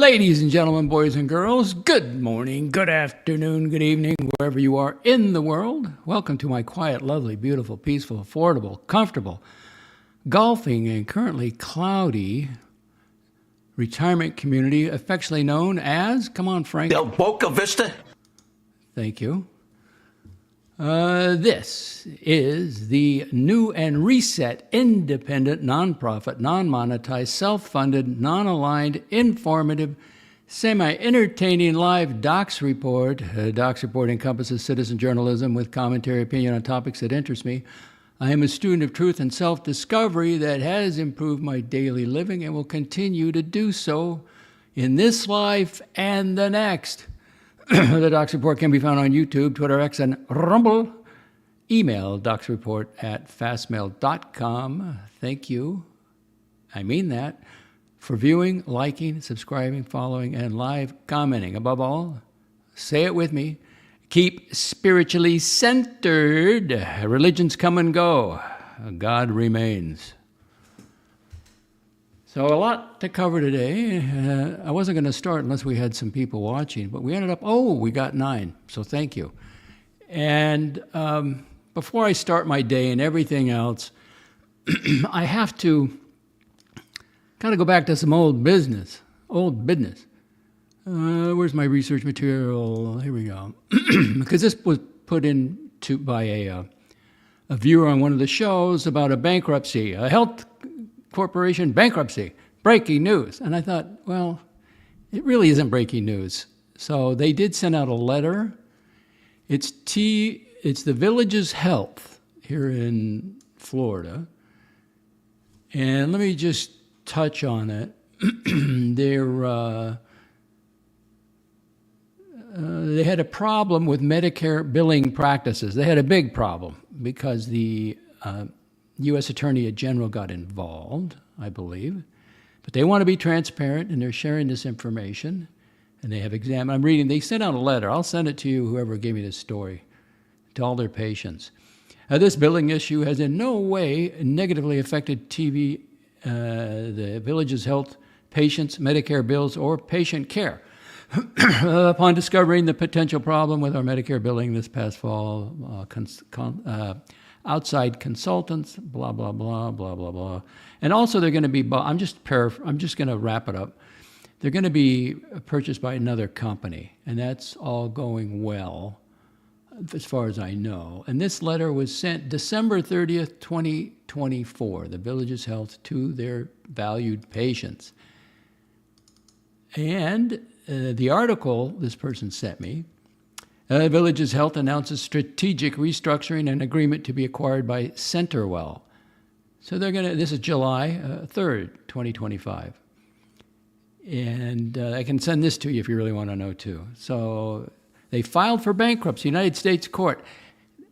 Ladies and gentlemen, boys and girls, good morning, good afternoon, good evening, wherever you are in the world. Welcome to my quiet, lovely, beautiful, peaceful, affordable, comfortable, golfing and currently cloudy retirement community, affectionately known as, come on, Frank. Del Boca Vista. Thank you. This is the new and reset, independent, nonprofit, non-monetized, self-funded, non-aligned, informative, semi-entertaining live Docs Report. Docs Report encompasses citizen journalism with commentary, opinion on topics that interest me. I am a student of truth and self-discovery that has improved my daily living and will continue to do so in this life and the next. The Docs Report can be found on YouTube, Twitter, X, and Rumble. Email docsreport@fastmail.com. Thank you, I mean that, for viewing, liking, subscribing, following, and live commenting. Above all, say it with me, keep spiritually centered. Religions come and go. God remains. So a lot to cover today. I wasn't going to start unless we had some people watching, but we ended up, we got 9, so thank you. And before I start my day and everything else, I have to kind of go back to some old business. Where's my research material? Here we go. Because this was put into by a viewer on one of the shows about a bankruptcy, a health corporation bankruptcy, breaking news. And I thought, well, it really isn't breaking news. So they did send out a letter. It's the Villages Health here in Florida. And let me just touch on it. They had a problem with Medicare billing practices. They had a big problem because the U.S. Attorney General got involved, I believe. But they want to be transparent, and they're sharing this information. And they have examined. They sent out a letter. I'll send it to you, whoever gave me this story, to all their patients. This billing issue has in no way negatively affected the Villages Health patients' Medicare bills or patient care. Upon discovering the potential problem with our Medicare billing this past fall, outside consultants, blah, blah, blah, blah, blah, blah. And also they're going to be, I'm just going to wrap it up. They're going to be purchased by another company, and that's all going well, as far as I know. And this letter was sent December 30th, 2024, the Villages Health, to their valued patients. And the article this person sent me, Villages Health announces strategic restructuring and agreement to be acquired by CenterWell. So this is July 3rd, 2025. And I can send this to you if you really want to know too. So they filed for bankruptcy, United States Court.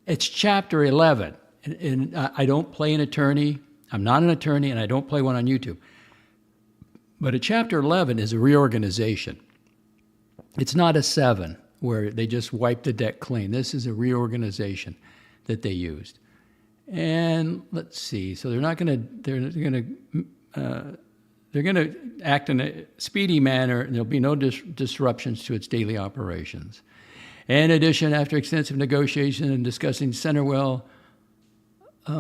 It's Chapter 11. And I don't play an attorney. I'm not an attorney, and I don't play one on YouTube. But a Chapter 11 is a reorganization. It's not a 7 where they just wiped the deck clean. This is a reorganization that they used. And let's see. So they're going to act in a speedy manner, and there'll be no disruptions to its daily operations. In addition, after extensive negotiation and discussing CenterWell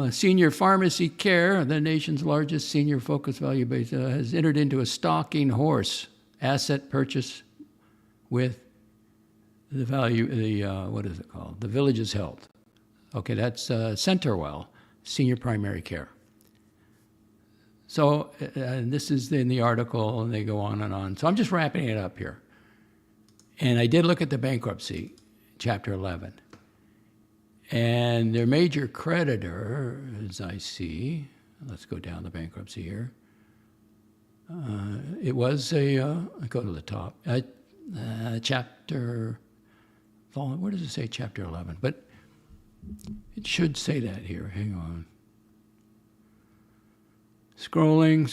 Senior Pharmacy Care, the nation's largest senior focused value-based, has entered into a stalking horse asset purchase with the what is it called? The Villages Health. Okay, that's CenterWell, Senior Primary Care. So this is in the article, and they go on and on. So I'm just wrapping it up here. And I did look at the bankruptcy, Chapter 11. And their major creditor, as I see, let's go down the bankruptcy here. It was go to the top, chapter, where does it say Chapter 11? But it should say that here, hang on. Scrolling,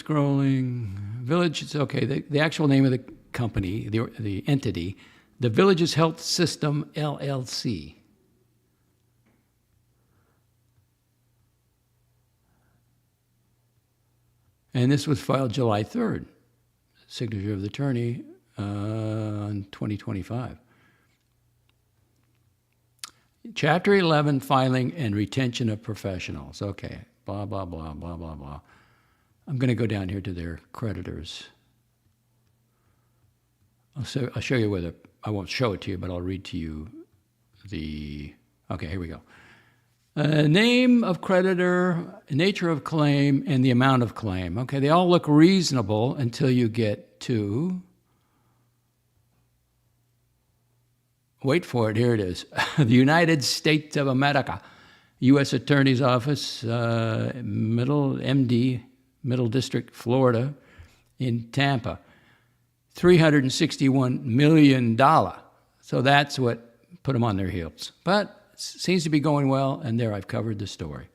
Village, it's okay, the actual name of the company, the entity, the Villages Health System, LLC. And this was filed July 3rd. Signature of the attorney, in 2025. Chapter 11, filing and retention of professionals. Okay, blah, blah, blah, blah, blah, blah. I'm going to go down here to their creditors. I'll show you where I won't show it to you, but I'll read to you okay, here we go. Name of creditor, nature of claim, and the amount of claim. Okay, they all look reasonable until you get to, wait for it, here it is. The United States of America, U.S. Attorney's Office, Middle District, Florida, in Tampa. $361 million. So that's what put them on their heels. But it seems to be going well, and there I've covered the story.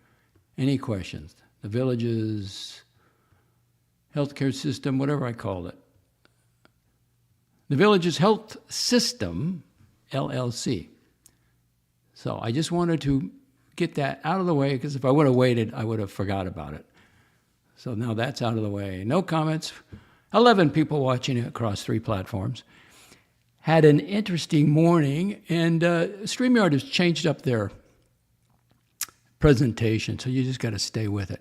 Any questions? The Village's healthcare system, whatever I called it. The Village's Health System, LLC. So I just wanted to get that out of the way, because if I would have waited, I would have forgot about it. So now that's out of the way. No comments. 11 people watching it across 3 platforms. Had an interesting morning, and StreamYard has changed up their presentation, so you just got to stay with it.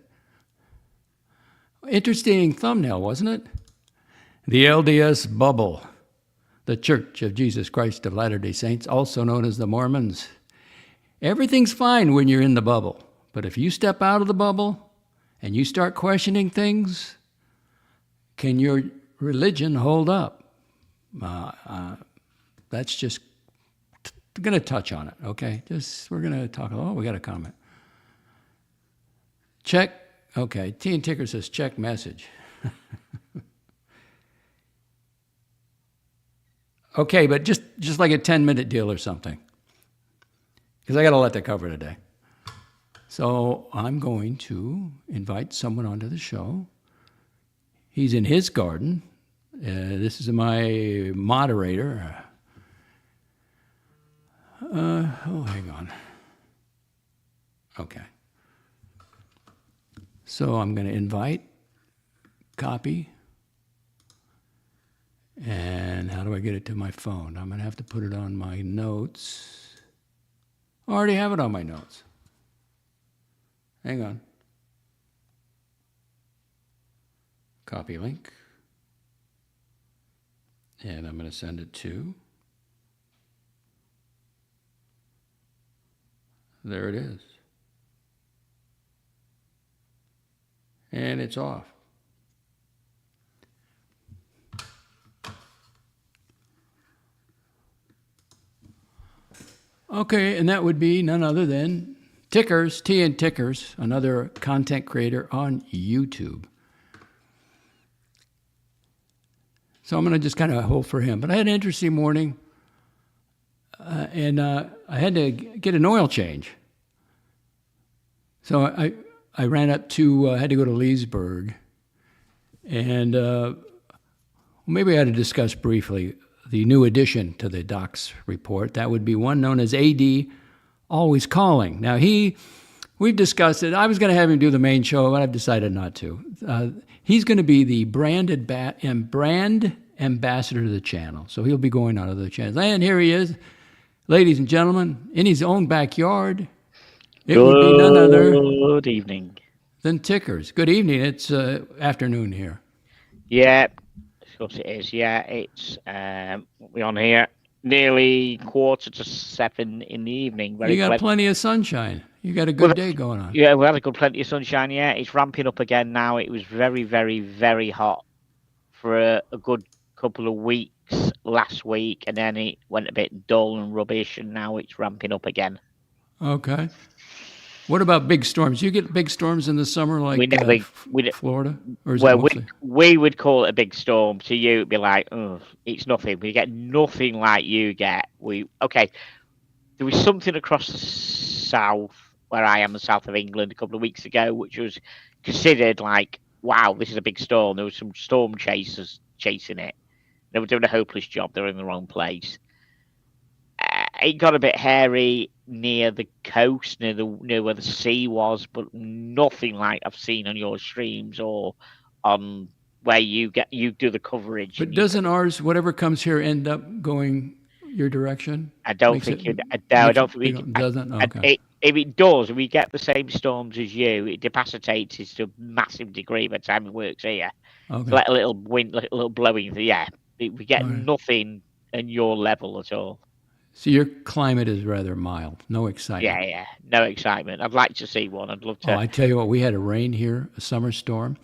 Interesting thumbnail, wasn't it? The LDS bubble, the Church of Jesus Christ of Latter-day Saints, also known as the Mormons. Everything's fine when you're in the bubble, but if you step out of the bubble and you start questioning things, can your religion hold up? That's just going to touch on it, okay? We're going to talk. Oh, we got a comment. Check. Okay, T and Ticker says check message. Okay, but just like a 10-minute deal or something, because I got a lot to cover today. So I'm going to invite someone onto the show. He's in his garden. This is my moderator. Hang on. Okay. So I'm going to invite, copy, and how do I get it to my phone? I'm going to have to put it on my notes. I already have it on my notes. Hang on. Copy link. And I'm going to send it to, there it is. And it's off. Okay, and that would be none other than Tickers, T and Tickers, another content creator on YouTube. So I'm going to just kind of hold for him. But I had an interesting morning, and I had to get an oil change. So I ran up to, had to go to Leesburg, and maybe I had to discuss briefly the new addition to the Docs report. That would be one known as AD Always Calling. Now, we've discussed it. I was going to have him do the main show, but I've decided not to. He's going to be the brand ambassador to the channel. So he'll be going on other channels. And here he is, ladies and gentlemen, in his own backyard. It would be none other Good evening. Than Tickers. Good evening. It's afternoon here. Yeah, of course it is. Yeah, it's we're on here nearly 7:15 in the evening. You got plenty of sunshine. You got a good day going on. Yeah, we had plenty of sunshine. Yeah, it's ramping up again now. It was very, very, very hot for a good couple of weeks last week, and then it went a bit dull and rubbish, and now it's ramping up again. Okay. What about big storms? You get big storms in the summer like Florida? Or is we would call it a big storm. To you, it'd be like, oh, it's nothing. We get nothing like you get. There was something across the south, where I am, the south of England, a couple of weeks ago, which was considered like, wow, this is a big storm. There was some storm chasers chasing it. They were doing a hopeless job. They were in the wrong place. It got a bit hairy near the coast, near where the sea was, but nothing like I've seen on your streams or on where you do the coverage. But and you, doesn't ours, whatever comes here, end up going your direction? I don't Makes think it, I makes don't it, think doesn't? Okay. if it does, we get the same storms as you. It capacitates us to a massive degree by the time it works here. It's Okay. like a little wind, like a little blowing. Yeah, we get All right. nothing in your level at all. So your climate is rather mild, no excitement. Yeah, no excitement. I'd like to see one. I'd love Oh, to. I tell you what, we had a rain here, a summer storm,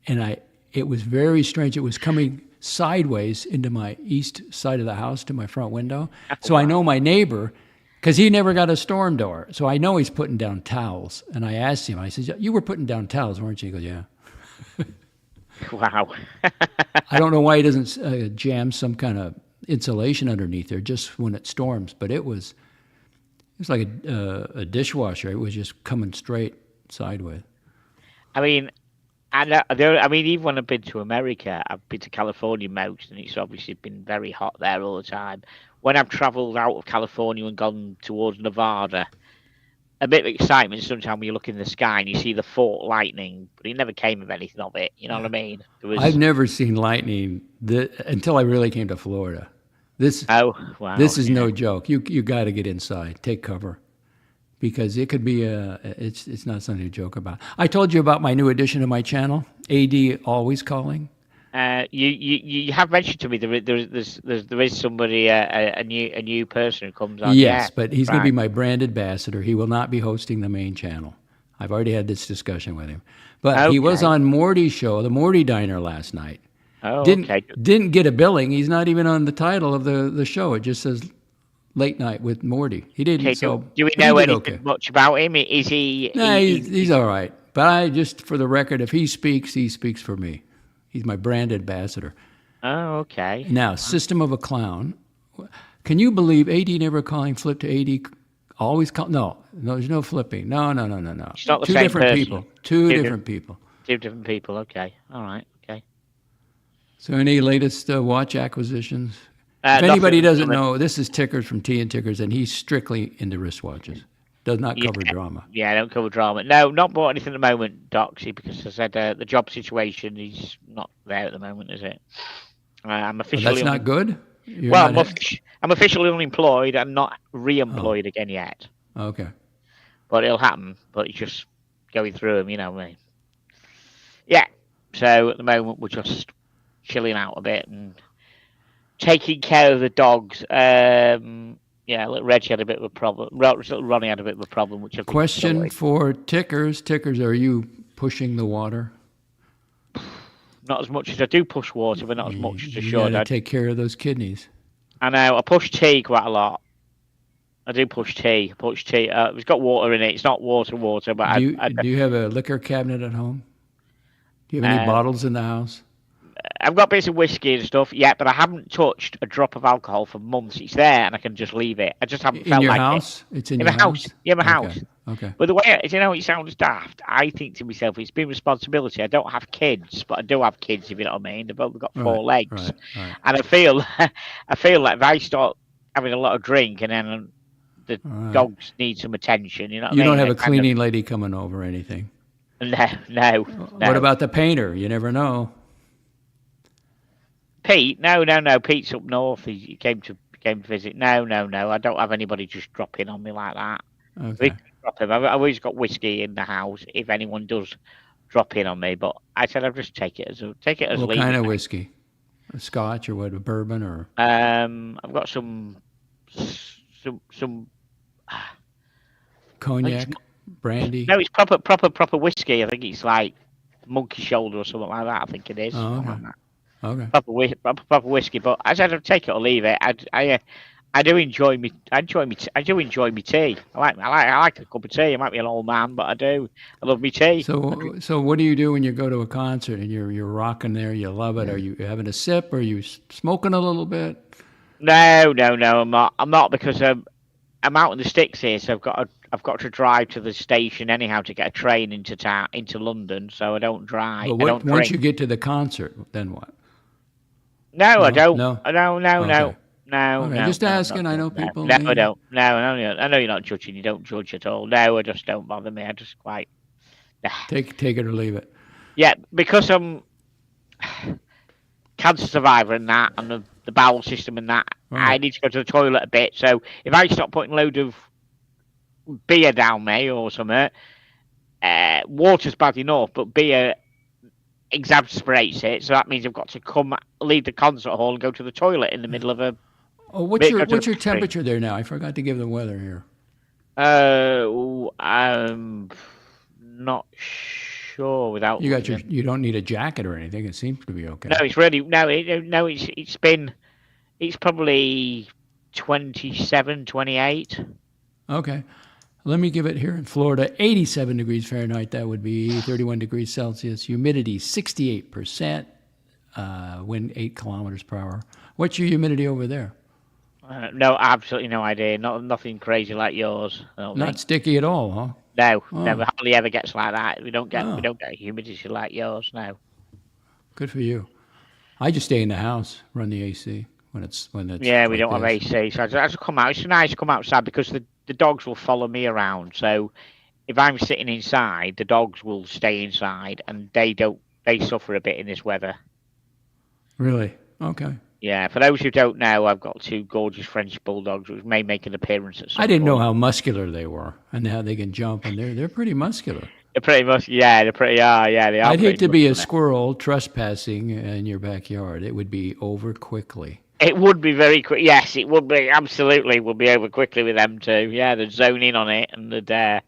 and it was very strange. It was coming sideways into my east side of the house to my front window. So I know my neighbor, because he never got a storm door. So I know he's putting down towels. And I asked him, I said, "You were putting down towels, weren't you?" He goes, "Yeah." Wow. I don't know why he doesn't jam some kind of insulation underneath there just when it storms, but it was like a dishwasher. It was just coming straight sideways. I mean, I mean, even when I've been to America, I've been to California most, and it's obviously been very hot there all the time. When I've travelled out of California and gone towards Nevada, a bit of excitement sometimes when you look in the sky and you see the forked lightning, but it never came of anything of it. You know what I mean? It was. I've never seen lightning until I really came to Florida. This Oh wow! this is no joke. You got to get inside, take cover, because it could be it's not something to joke about. I told you about my new addition to my channel, AD Always Calling. You have mentioned to me there is somebody a new person who comes on. Yes, Yeah, but he's going to right. be my brand ambassador. He will not be hosting the main channel. I've already had this discussion with him. But he was Okay. on Morty's show, the Morty Diner last night. Oh, Didn't okay. didn't get a billing. He's not even on the title of the show. It just says Late Night with Morty. He didn't. Okay, So do we but he know did anything okay. much about him? Is he? Nah, he's all right. But I just for the record, if he speaks for me. He's my brand ambassador. Oh, okay. Now, System of a Clown. Can you believe AD never calling flip to AD? Always call. No, there's no flipping. No. It's not the Two same different person. people. Two Two different people. Two different people. Okay. All right. Okay. So, any latest watch acquisitions? If Nothing anybody doesn't coming- know, this is Tickers from Tea and Tickers, and he's strictly into wristwatches. Does not cover drama. Yeah, I don't cover drama. No, not bought anything at the moment, Doxy, because I said the job situation is not there at the moment, is it? I'm Well, officially that's not good. You're well, not I'm officially unemployed and not re-employed again yet. okay. But it'll happen. But it's just going through them, you know what I mean? Yeah. So at the moment we're just chilling out a bit and taking care of the dogs. Yeah, look, Reggie had a bit of a problem. Ronnie had a bit of a problem, which I think Question sorted. for Tickers. Tickers, are you pushing the water? Not as much as I do push water, but not as much as I You should. gotta take care of those kidneys. I know. I push tea quite a lot. I do push tea. I push tea. It's got water in it. It's not water, but Do you have a liquor cabinet at home? Do you have any Uh, bottles in the house? I've got bits of whiskey and stuff, yeah, but I haven't touched a drop of alcohol for months. It's there, and I can just leave it. I just haven't In felt your like house? It's it. in In your my house. Yeah, my Okay. house. Okay. But the way, you know, it sounds daft. I think to myself, it's been responsibility. I don't have kids, but I do have kids, if you know what I mean. They've only got four legs. Right. And I feel like if I start having a lot of drink and then the Right. dogs need some attention, you know what You I mean? don't have a They kind of- cleaning lady coming over or anything. No. What about the painter? You never know. Pete? No. Pete's up north. He came to visit. No. I don't have anybody just drop in on me like that. Okay. Drop him. I've always got whiskey in the house if anyone does drop in on me. But I said I'll just take it as What leave kind it. of whiskey? A Scotch or what? A bourbon or I've got some cognac, brandy? No, it's proper whiskey. I think it's like monkey shoulder or something like that. I think it is. Oh, Something okay. like that. Okay. Proper whiskey. But I said I'll take it or leave it. I do enjoy me. I do enjoy me tea. I like a cup of tea. I might be an old man, but I do. I love me tea. So what do you do when you go to a concert and you're rocking there? You love it. Are you having a sip? Are you smoking a little bit? No. I'm not because I'm out in the sticks here, so I've got to drive to the station anyhow to get a train into London. So I don't drive. But I don't once drink. you get to the concert, then what? No, I don't. No? No. Okay. No, Okay, no, just no, asking. no, I know no, people. No, they- I don't. No, I know you're not judging. You don't judge at all. No, I just don't bother me. I just quite. Take it or leave it. Yeah, because I'm cancer survivor and that, and the bowel system and that. I Right. need to go to the toilet a bit. So if I stop putting a load of beer down me or something, water's bad enough, but beer exasperates it. So that means I've got to leave the concert hall and go to the toilet in the middle of a. Oh, Go to the what's your bathroom. temperature there now? I forgot to give the weather here. I'm not sure without You got looking. you don't need a jacket or anything. It seems to be No, okay. it's really no. No, it's probably 27, 28. Okay. Let me give it here in Florida 87 degrees Fahrenheit. That would be 31 degrees Celsius. Humidity 68%. Wind 8 kilometers per hour. What's your humidity over there? No, absolutely no idea. Nothing crazy like yours. I don't Not think. sticky at all, huh? No, Oh, never hardly ever gets like that. We oh, don't get humidity like yours. No. good for you. I just stay in the house, run the AC when it's Yeah, we like don't have this. AC, so I just come out. It's nice to come outside because the dogs will follow me around. So if I'm sitting inside, the dogs will stay inside, and they don't. They suffer a bit in this weather. Really? Okay. Yeah, for those who don't know, I've got two gorgeous French bulldogs which may make an appearance at I some didn't know point. how muscular they were and how they can jump, and they're pretty muscular. They're pretty much, yeah, they pretty are, yeah, they are I'd hate pretty to be a muscular. squirrel trespassing in your backyard. It would be over quickly. It would be very quick. Yes, it would be. Absolutely, would be over quickly with them too. Yeah, they'd zone in on it and they'd So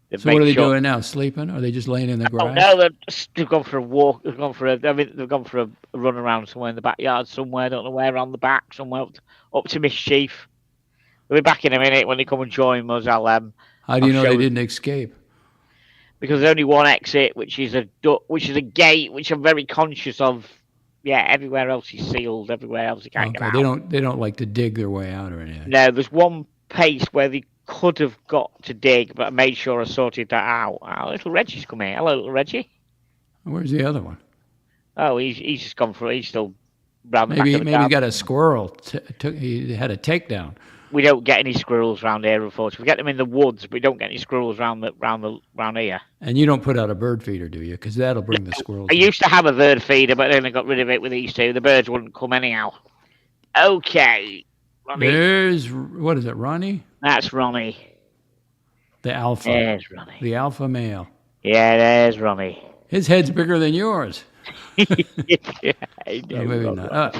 what make are they sure. doing now? Sleeping? Are they just laying in the Oh grass? no, they've gone for a walk. They've gone for a. I mean, they've gone for a run around somewhere in the backyard somewhere. I don't know where, around the back somewhere up to mischief. We'll be back in a minute when they come and join us. How do I'll you know they show didn't escape? because there's only one exit, which is a gate, which I'm very conscious of. Yeah, everywhere else is sealed. Everywhere else you can't get Okay, out. they don't like to dig their way out or anything. No, there's one place where they could have got to dig, but I made sure I sorted that out. Oh, little Reggie's come here. Hello, little Reggie. Where's the other one? Oh, he's just gone for it. He's still round the back of the Maybe he garden. got a squirrel. He had a takedown. We don't get any squirrels round here, unfortunately. We get them in the woods, but we don't get any squirrels round here. And you don't put out a bird feeder, do you? Because that'll bring the squirrels I in. used to have a bird feeder, but then I got rid of it with these two. The birds wouldn't come anyhow. Okay, Ronnie. There's, what is it, Ronnie? That's Ronnie. The alpha. There's Ronnie. The alpha male. Yeah, there's Ronnie. His head's bigger than yours. Yeah, I Oh, know, maybe Ron. not.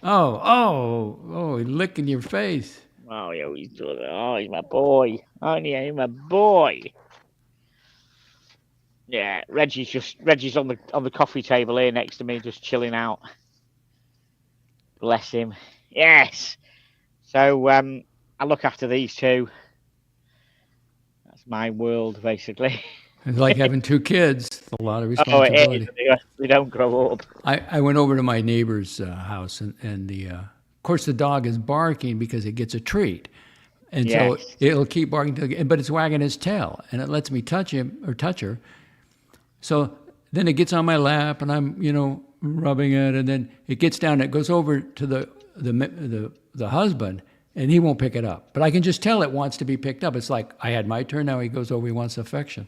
He's licking your face. Oh, yeah, he's doing it. Oh, he's my boy. Oh, yeah, he's my boy. Yeah, Reggie's on the coffee table here next to me, just chilling out. Bless him. Yes. So I look after these two. That's my world, basically. It's like having two kids. It's a lot of Oh, it responsibility. is. They don't grow up. I went over to my neighbor's house, and of course, the dog is barking because it gets a treat. And so Yes. it'll keep barking, but it's wagging its tail, and it lets me touch him or touch her. So then it gets on my lap, and I'm, rubbing it, and then it gets down. It goes over to the husband, and he won't pick it up. But I can just tell it wants to be picked up. It's like I had my turn. Now he goes over. He wants affection.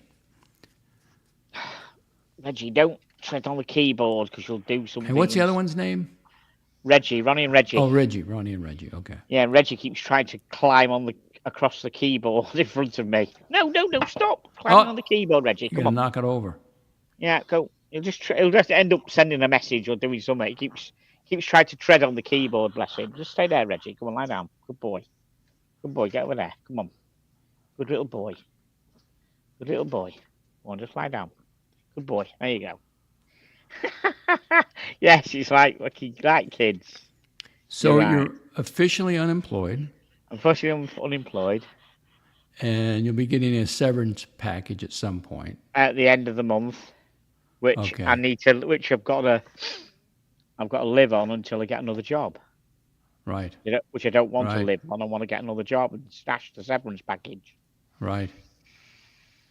Reggie, don't tread on the keyboard because you'll do something. And what's the other one's name? Reggie, Ronnie and Reggie. Oh, Reggie, Ronnie and Reggie. Okay. Yeah, and Reggie keeps trying to climb across the keyboard in front of me. No, stop climbing Oh. on the keyboard, Reggie. You're Come gonna on. knock it over. Yeah, go. He'll just end up sending a message or doing something. He keeps trying to tread on the keyboard. Bless him. Just stay there, Reggie. Come on, lie down. Good boy. Good boy. Get over there. Come on. Good little boy. Good little boy. Come on, just lie down. Good boy. There you go. Yes, he's like kids. So You're right. you're officially unemployed, Unfortunately, I'm unemployed. and you'll be getting a severance package at some point. At the end of the month, which Okay. I've got to live on until I get another job. Right, Which I don't want to Right. live on. I want to get another job and stash the severance package. right.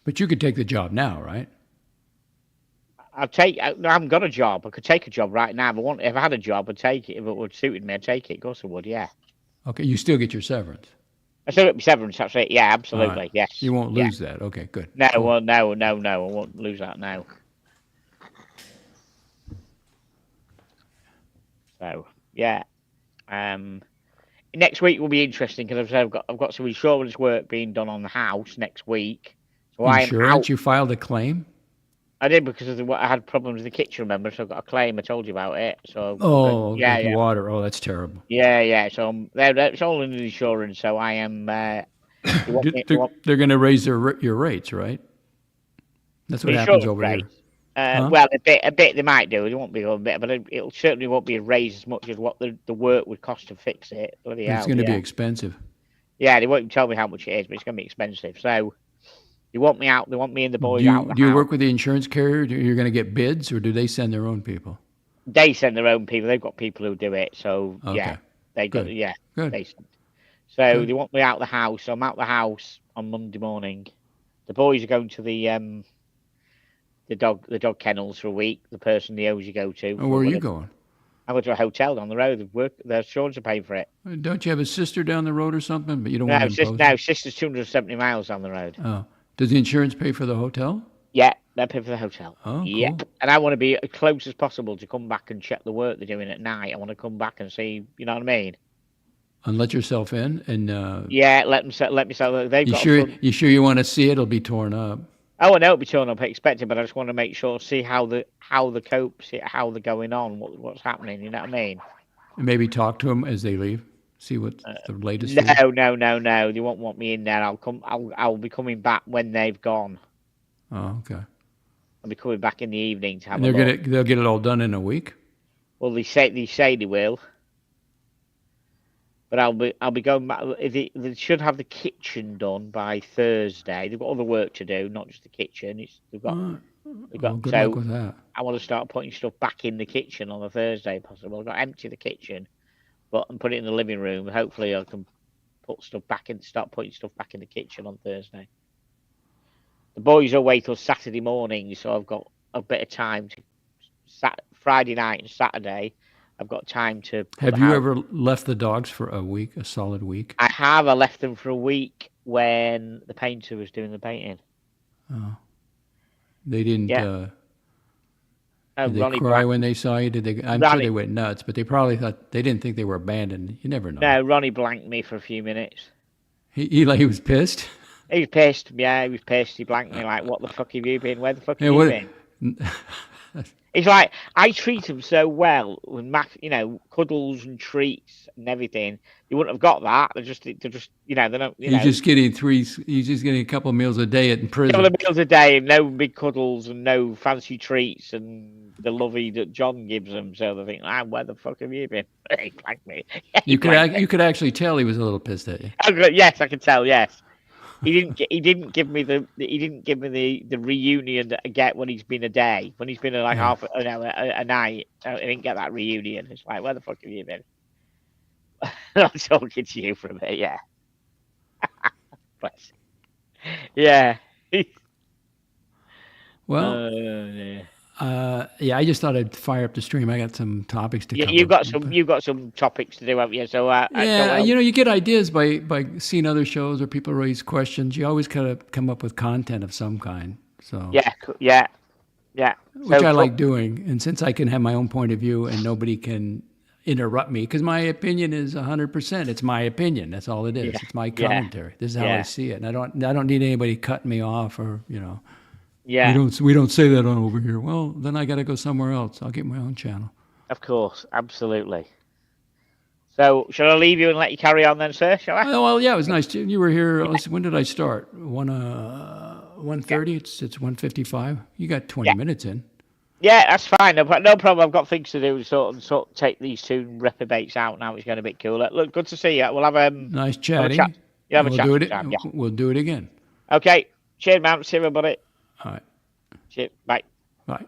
But you could take the job now, right? I haven't got a job. I could take a job right now. If I had a job, I'd take it. If it would suited me, I'd take it. Of course I would. Yeah. Okay, you still get your severance. I still get my severance. That's it. Yeah, absolutely. Alright. Yes. You won't Yeah. lose that. Okay, good. No, Cool. well, no. I won't lose that now. So yeah, next week will be interesting because I've got some insurance work being done on the house next week. So I am out. Insurance? You filed a claim? I did because of I had problems with the kitchen, remember? So I've got a claim. I told you about it. So Oh, yeah, like yeah, water. Oh, that's terrible. yeah. So it's all in the insurance. So I am. They want me. They want They're going to raise your rates, right? That's what the happens insurance over here. rates. Huh? Well, a bit they might do. It won't be a bit, but it certainly won't be raised as much as what the work would cost to fix it. Bloody It's hell, going to be yeah. expensive. Yeah, they won't even tell me how much it is, but it's going to be expensive. So they want me out. They want me and the Do boys out you the do you house. work with the insurance carrier? You're going to get bids, or do they send their own people? They send their own people. They've got people who do it. So yeah, Okay. they do. Good. Yeah, Good. they send. So Good. they want me out the house. So I'm out the house on Monday morning. The boys are going to the dog kennels for a week. The person they always go to. Oh, where are you going? I go to a hotel down the road. Their insurance are paying for it. Don't you have a sister down the road or something? But you don't want to impose No, it? sister's 270 miles down the road. Oh. Does the insurance pay for the hotel? Yeah, they pay for the hotel. Oh, Yep. cool. And I want to be as close as possible to come back and check the work they're doing at night. I want to come back and see, you know what I mean? And let yourself in, and Yeah, let me sell. They've got. you sure you want to see it? It'll be torn up. Oh, I know it'll be torn up, expected, but I just want to make sure, see how the cope, see how they're going on, what's happening. You know what I mean? And maybe talk to them as they leave. See what the latest is. No. They won't want me in there. I'll be coming back when they've gone. Oh, okay. I'll be coming back in the evening to have And a look. they'll get it all done in a week. Well, they say they will, but I'll be going back. They should have the kitchen done by Thursday. They've got other work to do, not just the kitchen. They've got. Well, good luck with that. I want to start putting stuff back in the kitchen on a Thursday, possible. I've got to empty the kitchen, and put it in the living room. Hopefully, I can start putting stuff back in the kitchen on Thursday. The boys are away till Saturday morning, so I've got a bit of time Friday night and Saturday. I've got time to. Have you ever left the dogs for a week, a solid week? I have. I left them for a week when the painter was doing the painting. Oh. They didn't. Yeah. Did they Ronnie cry when they saw you? Did they? I'm sure Ronnie- they went nuts, but they probably thought they didn't think they were abandoned. You never know. No, Ronnie blanked me for a few minutes. He was pissed. He was pissed. Yeah, he was pissed. He blanked me like, "What the fuck have you been? Where the fuck have Yeah, you been?" It's like I treat him so well with cuddles and treats and everything. You wouldn't have got that. They're just, they don't. He's just getting He's just getting a couple of meals a day in prison. Couple of meals a day and no big cuddles and no fancy treats and the lovey that John gives them. So they think, where the fuck have you been? He blanked me. You could actually tell he was a little pissed at you. Yes, I can tell. Yes. He didn't give me the reunion that I get when he's been a day, when he's been like half a night. I didn't get that reunion. It's like, where the fuck have you been? I'm talking to you for a bit, yeah. But yeah. Well, yeah, I just thought I'd fire up the stream. I got some topics to cover. You've got some topics to do, haven't you? So yeah, you get ideas by seeing other shows or people raise questions. You always kind of come up with content of some kind. So yeah. Which I like doing, and since I can have my own point of view and nobody can interrupt me, because my opinion is 100%. It's my opinion. That's all it is. Yeah. It's my commentary. This is how I see it, and I don't need anybody cutting me off or Yeah. We don't say that on over here. Well, then I got to go somewhere else. I'll get my own channel. Of course, absolutely. So, shall I leave you and let you carry on then, sir? Shall I? Oh, well, yeah, it was nice. You were here. When did I start? 1:30. It's 1:55. You got 20 minutes in. Yeah, that's fine. No problem. I've got things to do. Sort of take these two reprobates out now. It's going a bit cooler. Look, good to see you. We'll have nice chatting. Have a chat. We'll do it again. Okay. Cheers, man. See you, everybody. All right. Cheers. Bye. Bye.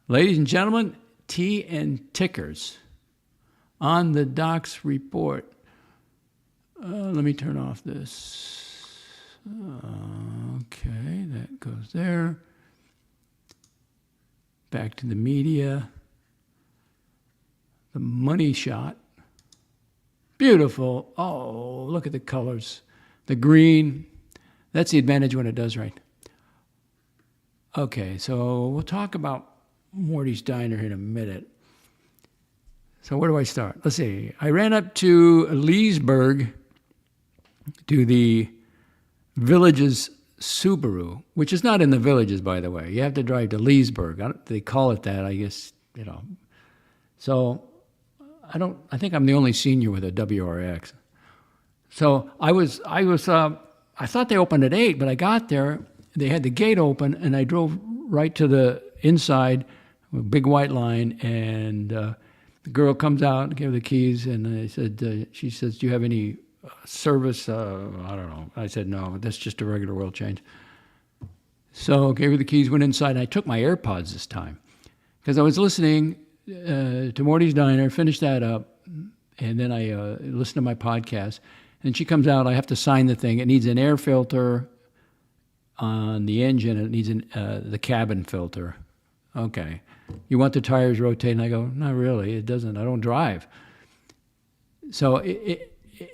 Ladies and gentlemen, tea and tickers on the Docs report. Let me turn off this. Okay, that goes there. Back to the media. The money shot. Beautiful. Oh, look at the colors. The green. That's the advantage when it does right. Okay, so we'll talk about Morty's Diner in a minute. So where do I start? Let's see. I ran up to Leesburg to the Villages Subaru, which is not in the Villages, by the way. You have to drive to Leesburg. They call it that, I guess, So I think I'm the only senior with a WRX. So I thought they opened at 8, but I got there, they had the gate open, and I drove right to the inside, a big white line, and the girl comes out, gave her the keys, and she says, do you have any service? I don't know. I said, no, that's just a regular oil change. So gave her the keys, went inside, and I took my AirPods this time, because I was listening to Morty's Diner, finished that up, and then I listened to my podcast. And she comes out, I have to sign the thing. It needs an air filter on the engine. It needs the cabin filter. Okay. You want the tires rotating? I go, not really. It doesn't. I don't drive. So, and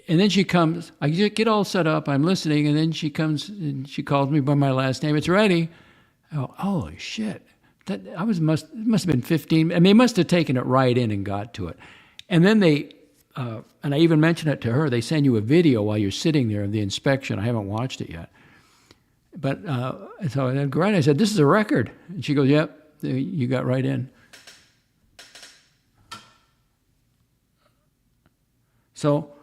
then she comes. I get all set up. I'm listening. And then she comes and she calls me by my last name. It's ready. I go, holy shit. It must have been 15. I mean, they must have taken it right in and got to it. And then and I even mentioned it to her, they send you a video while you're sitting there of the inspection. I haven't watched it yet. But so then I said, this is a record. And she goes, yep, you got right in. So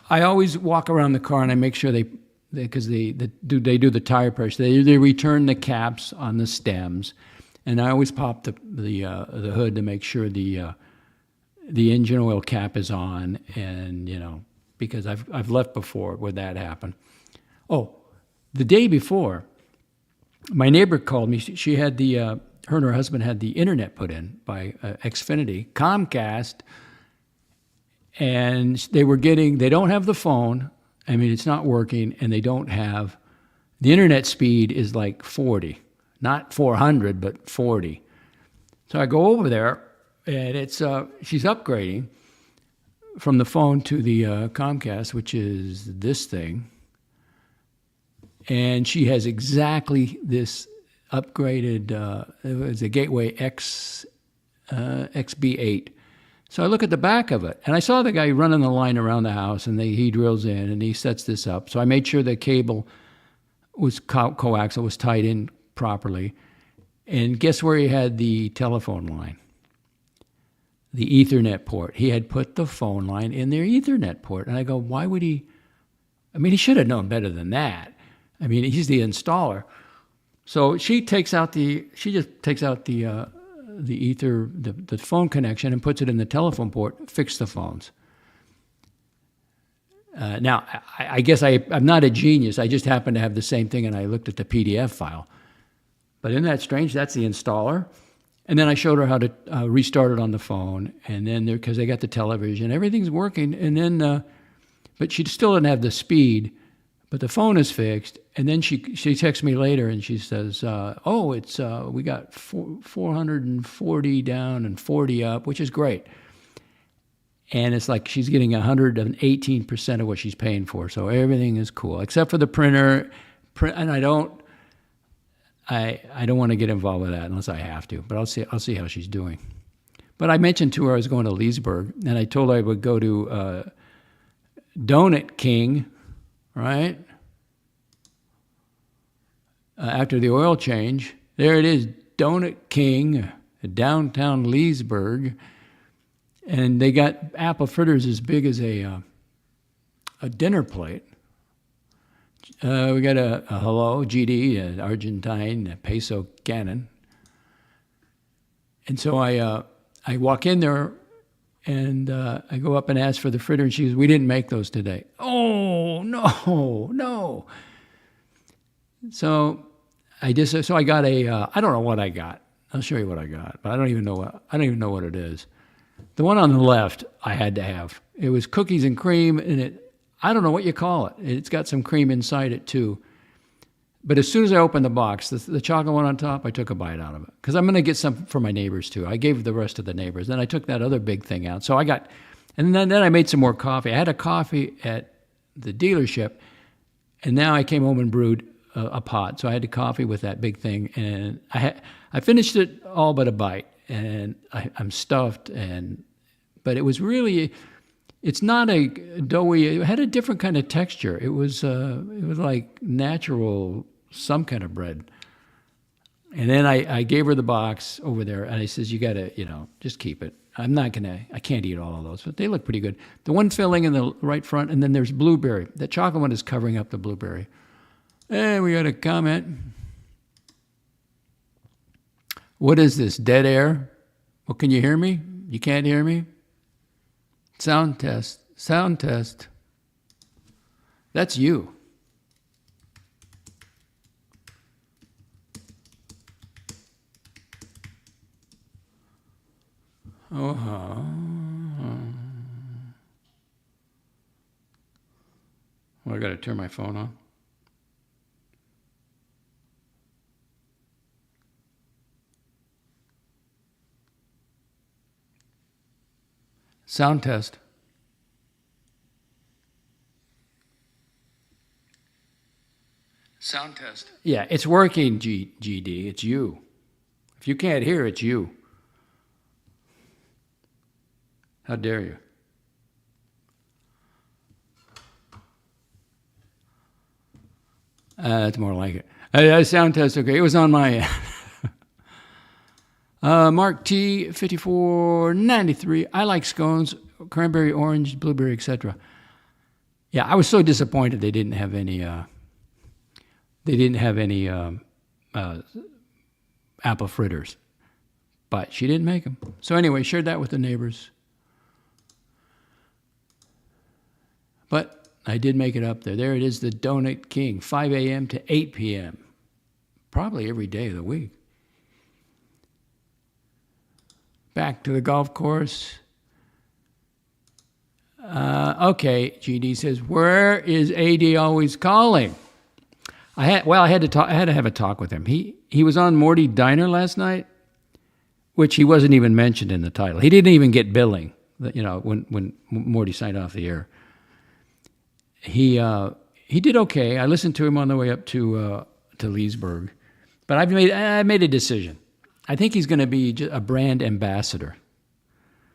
I always walk around the car and I make sure because they do the tire pressure. They return the caps on the stems. And I always pop the hood to make sure the engine oil cap is on, and because I've left before where that happened. Oh, the day before, my neighbor called me. She had her and her husband had the internet put in by Xfinity, Comcast, and they don't have the phone. I mean, it's not working, and they don't have the internet speed is like 40, not 400, but 40. So I go over there. And she's upgrading from the phone to the Comcast, which is this thing. And she has exactly this upgraded, it was a Gateway XB8. So I look at the back of it, and I saw the guy running the line around the house, and he drills in, and he sets this up. So I made sure the cable was coaxial, was tied in properly. And guess where he had the telephone line? The Ethernet port. He had put the phone line in their Ethernet port. And I go, why would he? I mean, he should have known better than that. I mean, he's the installer. So she just takes out the phone connection and puts it in the telephone port, fix the phones. Now, I guess I'm not a genius. I just happen to have the same thing, and I looked at the PDF file. But isn't that strange? That's the installer. And then I showed her how to restart it on the phone, and then because they got the television, everything's working. And then, but she still didn't have the speed. But the phone is fixed, and then she texts me later, and she says, we got 440 down and 40 up, which is great. And it's like she's getting 118% of what she's paying for, so everything is cool except for the printer. And I don't want to get involved with that unless I have to, but I'll see how she's doing. But I mentioned to her I was going to Leesburg, and I told her I would go to Donut King, right? After the oil change. There it is, Donut King, downtown Leesburg. And they got apple fritters as big as a dinner plate. We got a hello, GD, an Argentine, a peso cannon. And so I walk in there, and I go up and ask for the fritter, and she goes, we didn't make those today. Oh, no. So I got I don't know what I got. I'll show you what I got, but I don't even know what it is. The one on the left I had to have. It was cookies and cream, and I don't know what you call it. It's got some cream inside it too. But as soon as I opened the box, the chocolate one on top, I took a bite out of it. Because I'm going to get some for my neighbors too. I gave the rest to the neighbors. Then I took that other big thing out. So and then I made some more coffee. I had a coffee at the dealership, and now I came home and brewed a pot. So I had the coffee with that big thing, and I finished it all but a bite. And I'm stuffed, and but it was really, it's not a doughy, it had a different kind of texture. It was like natural, some kind of bread. And then I gave her the box over there, and I says, you got to, just keep it. I can't eat all of those, but they look pretty good. The one filling in the right front, and then there's blueberry. The chocolate one is covering up the blueberry. And we got a comment. What is this, dead air? Well, can you hear me? You can't hear me? Sound test. Sound test. That's you. Uh-huh. Well, I got to turn my phone on. Sound test. Sound test. Yeah, it's working, GD. It's you. If you can't hear, it's you. How dare you? That's more like it. Sound test, okay. It was on my end. Mark T, 5493. I like scones, cranberry, orange, blueberry, etc. Yeah, I was so disappointed they didn't have any. Apple fritters, but she didn't make them. So anyway, shared that with the neighbors. But I did make it up there. There it is, the Donut King, 5 a.m. to 8 p.m. Probably every day of the week. Back to the golf course. Okay, GD says, where is AD always calling? I had to have a talk with him. He was on Morty Diner last night, which he wasn't even mentioned in the title. He didn't even get billing, when Morty signed off the air. He did okay. I listened to him on the way up to Leesburg, but I made a decision. I think he's going to be a brand ambassador.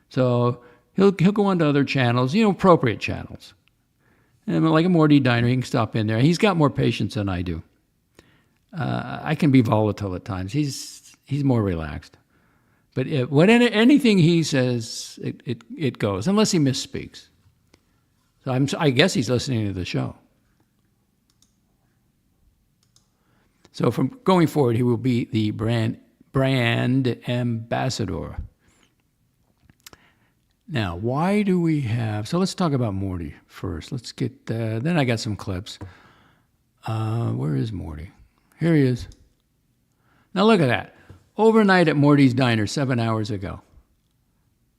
So he'll go on to other channels, appropriate channels. And like a Morty Diner, he can stop in there. He's got more patience than I do. I can be volatile at times. He's more relaxed. But anything he says, it goes, unless he misspeaks. So I guess he's listening to the show. So from going forward, he will be the brand ambassador. Now, why do we have... So let's talk about Morty first. Let's get... then I got some clips. Where is Morty? Here he is. Now look at that. Overnight at Morty's Diner 7 hours ago.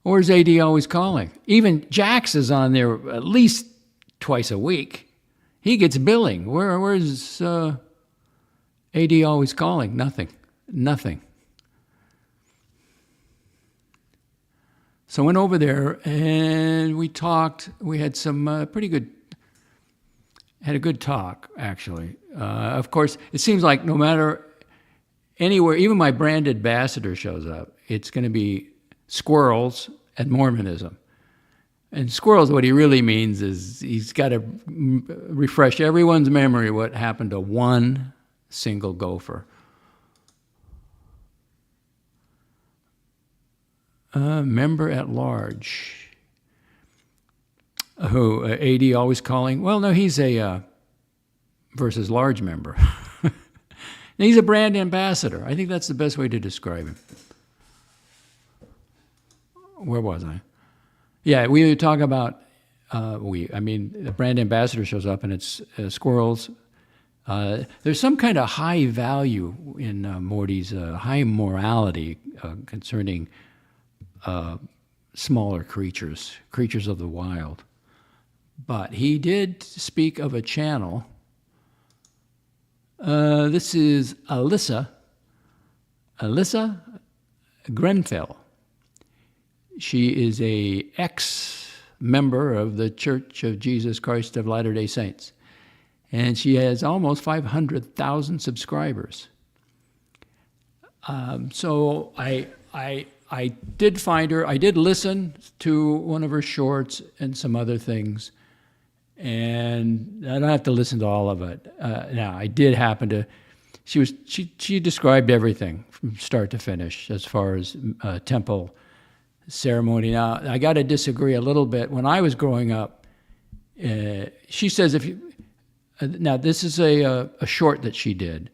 Where's AD always calling? Even Jax is on there at least twice a week. He gets billing. Where's AD always calling? Nothing. So I went over there and we talked. We had some had a good talk, actually. Of course, it seems like no matter anywhere, even my brand ambassador shows up, it's going to be squirrels and Mormonism. And squirrels, what he really means is he's got to refresh everyone's memory what happened to one single gopher. Member at large. Who, AD always calling? Well, no, he's a versus large member. He's a brand ambassador. I think that's the best way to describe him. Where was I? Yeah, we talk about, the brand ambassador shows up and it's squirrels. There's some kind of high value in Morty's high morality concerning smaller creatures of the wild. But he did speak of a channel. This is Alyssa Grenfell. She is a ex-member of the Church of Jesus Christ of Latter-day Saints. And she has almost 500,000 subscribers. So I I did find her. I did listen to one of her shorts and some other things, and I don't have to listen to all of it. Now, I did happen to. She described everything from start to finish as far as temple ceremony. Now, I got to disagree a little bit. When I was growing up, she says if you. Now, this is a short that she did.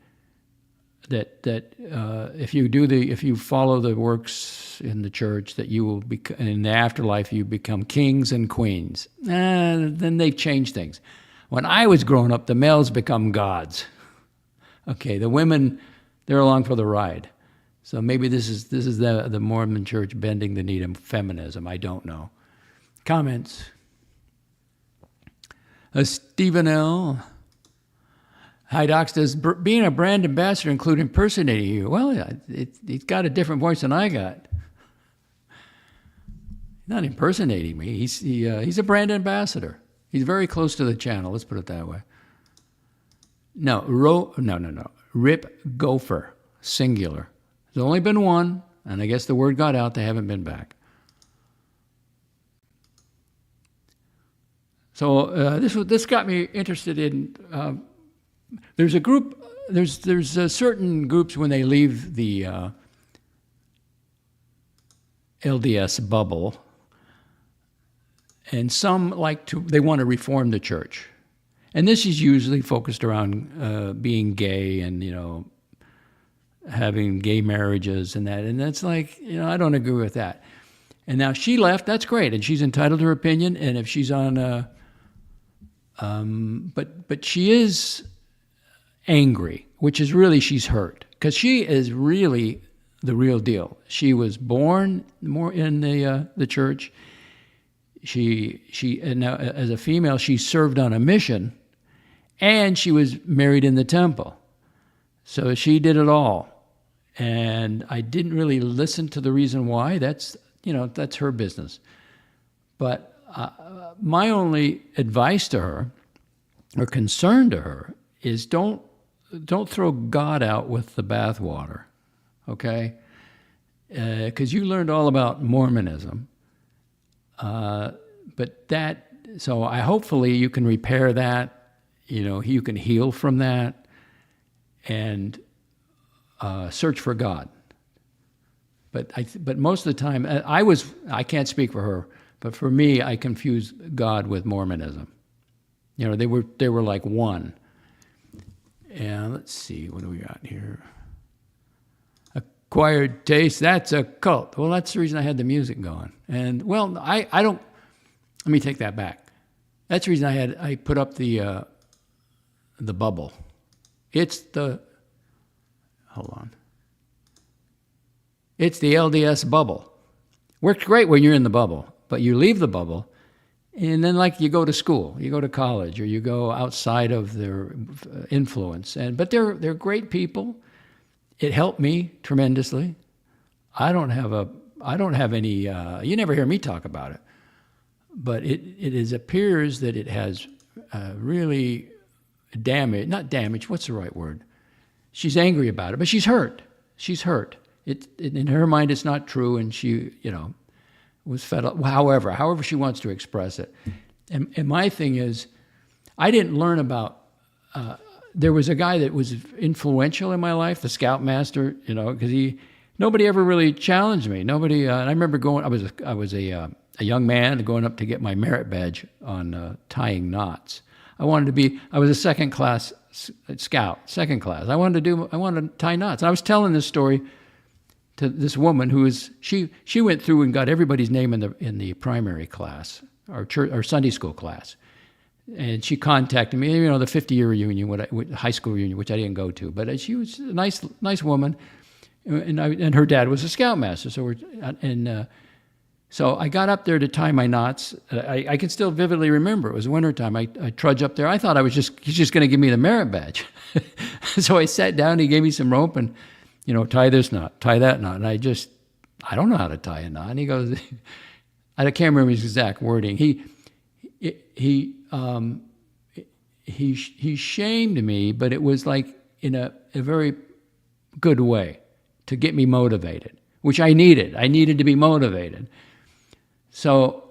That if you follow the works in the church, that you will be in the afterlife you become kings and queens. Then they've changed things. When I was growing up, the males become gods. Okay, the women, they're along for the ride. So maybe this is the Mormon Church bending the knee to feminism. I don't know. Comments. Stephen L. Hi, Docs. Does being a brand ambassador include impersonating you? Well, he's got a different voice than I got. He's not impersonating me. He's a brand ambassador. He's very close to the channel. Let's put it that way. No. Rip Gopher, singular. There's only been one, and I guess the word got out. They haven't been back. So this got me interested in. There's a group. There's certain groups when they leave the LDS bubble, and some they want to reform the church, and this is usually focused around being gay and having gay marriages and that. And that's I don't agree with that. And now she left. That's great, and she's entitled to her opinion. And if she's on, but she is angry, which is really she's hurt because she is really the real deal. She was born more in the church. And now as a female, she served on a mission, and she was married in the temple. So she did it all, and I didn't really listen to the reason why. That's her business. But my only advice to her, or concern to her, is don't throw God out with the bathwater, okay? Because you learned all about Mormonism, so hopefully you can repair that, you can heal from that, and search for God. But most of the time, I can't speak for her, but for me, I confuse God with Mormonism. They were like one. And let's see, what do we got here? Acquired taste, that's a cult. Well, that's the reason I had the music going. And, well, I don't, let me take that back. That's the reason I put up the bubble. It's the LDS bubble. Works great when you're in the bubble, but you leave the bubble, and then you go to school, you go to college, or you go outside of their influence. But they're great people. It helped me tremendously. I don't have any, you never hear me talk about it, but it appears that it has really not damage, what's the right word? She's angry about it, but she's hurt. She's hurt. In her mind, it's not true, and she, was fed up. However she wants to express it. And my thing is, I didn't learn about. There was a guy that was influential in my life, the Scoutmaster, because nobody ever really challenged me. Nobody. And I remember going. I was a young man going up to get my merit badge on tying knots. I was a second class scout, second class. I wanted to tie knots. And I was telling this story to this woman who she went through and got everybody's name in the primary class, or church or Sunday school class, and she contacted me. The 50-year reunion, high school reunion, which I didn't go to, but she was a nice woman, and her dad was a scoutmaster. So I got up there to tie my knots. I can still vividly remember. It was wintertime. I trudged up there. I thought he's just going to give me the merit badge. So I sat down. He gave me some rope and, tie this knot, tie that knot. And I don't know how to tie a knot. And he goes, I can't remember his exact wording. He shamed me, but it was in a very good way to get me motivated. which I needed. I needed to be motivated. So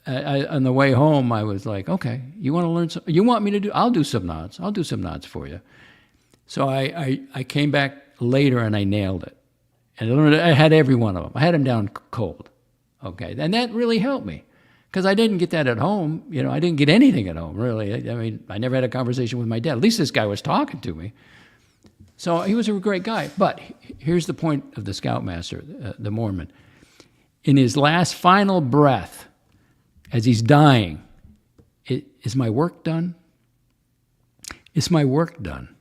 on the way home, I was like, okay, you want to learn something? You want me to do? I'll do some knots. I'll do some knots for you. So I came back later and I nailed it. And I had every one of them. I had them down cold. Okay, and that really helped me because I didn't get that at home. I didn't get anything at home, really. I mean, I never had a conversation with my dad. At least this guy was talking to me. So he was a great guy. But here's the point of the Scoutmaster, the Mormon. In his last final breath, as he's dying, is my work done? Is my work done?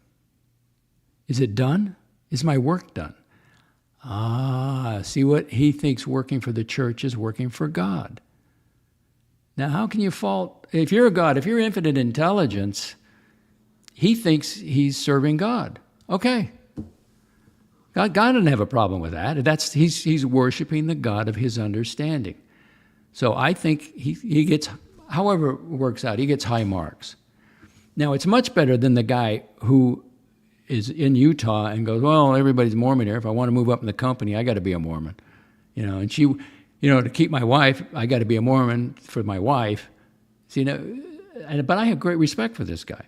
Is it done? Is my work done? See what he thinks working for the church is working for God. Now, how can you fault, if you're a God, if you're infinite intelligence, he thinks he's serving God. Okay. God doesn't have a problem with that. He's worshiping the God of his understanding. So I think he gets, however it works out, he gets high marks. Now, it's much better than the guy who is in Utah and goes, well, everybody's Mormon here. If I want to move up in the company, I got to be a Mormon. And she, to keep my wife, I got to be a Mormon for my wife. See, but I have great respect for this guy.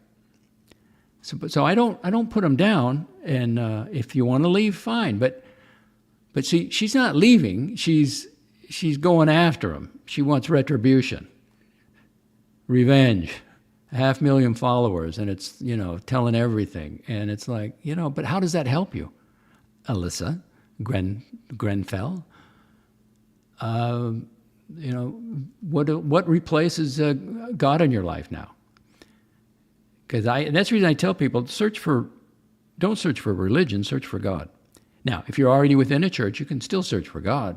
So I don't put him down. And if you want to leave, fine. But see, she's not leaving. She's going after him. She wants retribution, revenge. 500,000 followers, and it's, telling everything. And it's like, but how does that help you? Alyssa Grenfell? What replaces God in your life now? Because that's the reason I tell people, don't search for religion, search for God. Now, if you're already within a church, you can still search for God.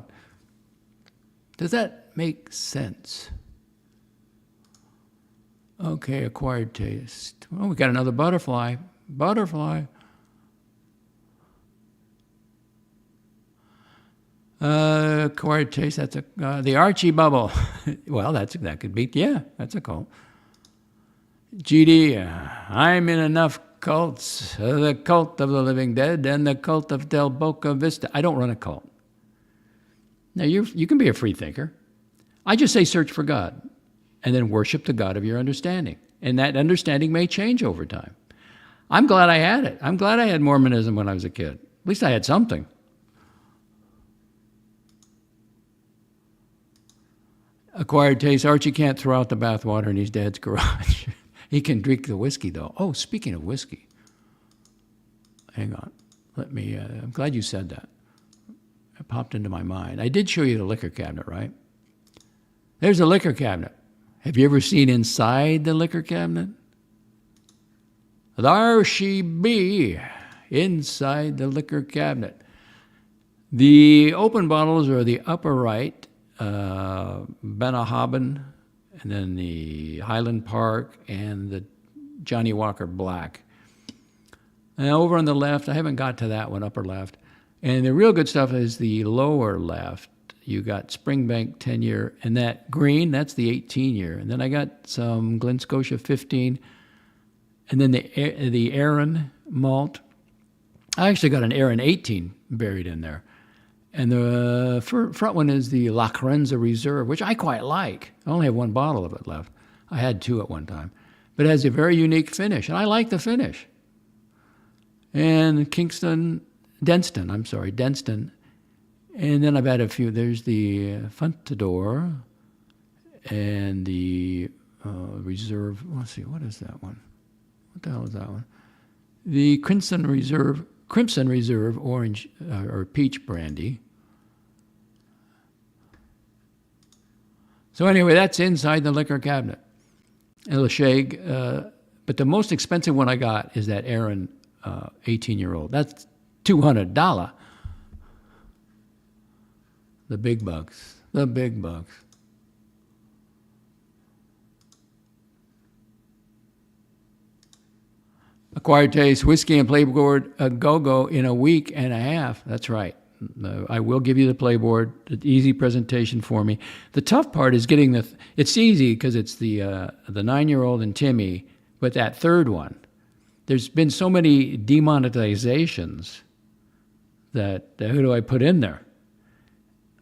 Does that make sense? Okay, acquired taste. Oh, we got another butterfly. Butterfly. Acquired taste, that's the Archie bubble. Well, that could be, that's a cult. GD, I'm in enough cults. The cult of the living dead and the cult of Del Boca Vista. I don't run a cult. Now, you can be a free thinker. I just say search for God. And then worship the God of your understanding. And that understanding may change over time. I'm glad I had it. I'm glad I had Mormonism when I was a kid. At least I had something. Acquired taste. Archie can't throw out the bathwater in his dad's garage. He can drink the whiskey, though. Oh, speaking of whiskey. Hang on. I'm glad you said that. It popped into my mind. I did show you the liquor cabinet, right? There's a liquor cabinet. Have you ever seen inside the liquor cabinet? There she be, inside the liquor cabinet. The open bottles are the upper right, Benahaben, and then the Highland Park, and the Johnny Walker Black. And over on the left, I haven't got to that one, upper left. And the real good stuff is the lower left. You got Springbank 10-year, and that green, that's the 18-year. And then I got some Glen Scotia 15, and then the Aaron malt. I actually got an Aaron 18 buried in there. And the front one is the La Carenza Reserve, which I quite like. I only have one bottle of it left. I had two at one time. But it has a very unique finish, and I like the finish. And Denston. And then I've had a few. There's the Funtador and the Reserve. Let's see, what is that one? What the hell is that one? The Crimson Reserve orange or peach brandy. So anyway, that's inside the liquor cabinet. And Lacheg, but the most expensive one I got is that Aaron 18-year-old. That's $200. The big bucks. Acquired taste, whiskey and playboard a go-go in a week and a half. That's right. I will give you the playboard. Easy presentation for me. The tough part is getting it's easy because it's the 9-year-old and Timmy, but that third one, there's been so many demonetizations that who do I put in there?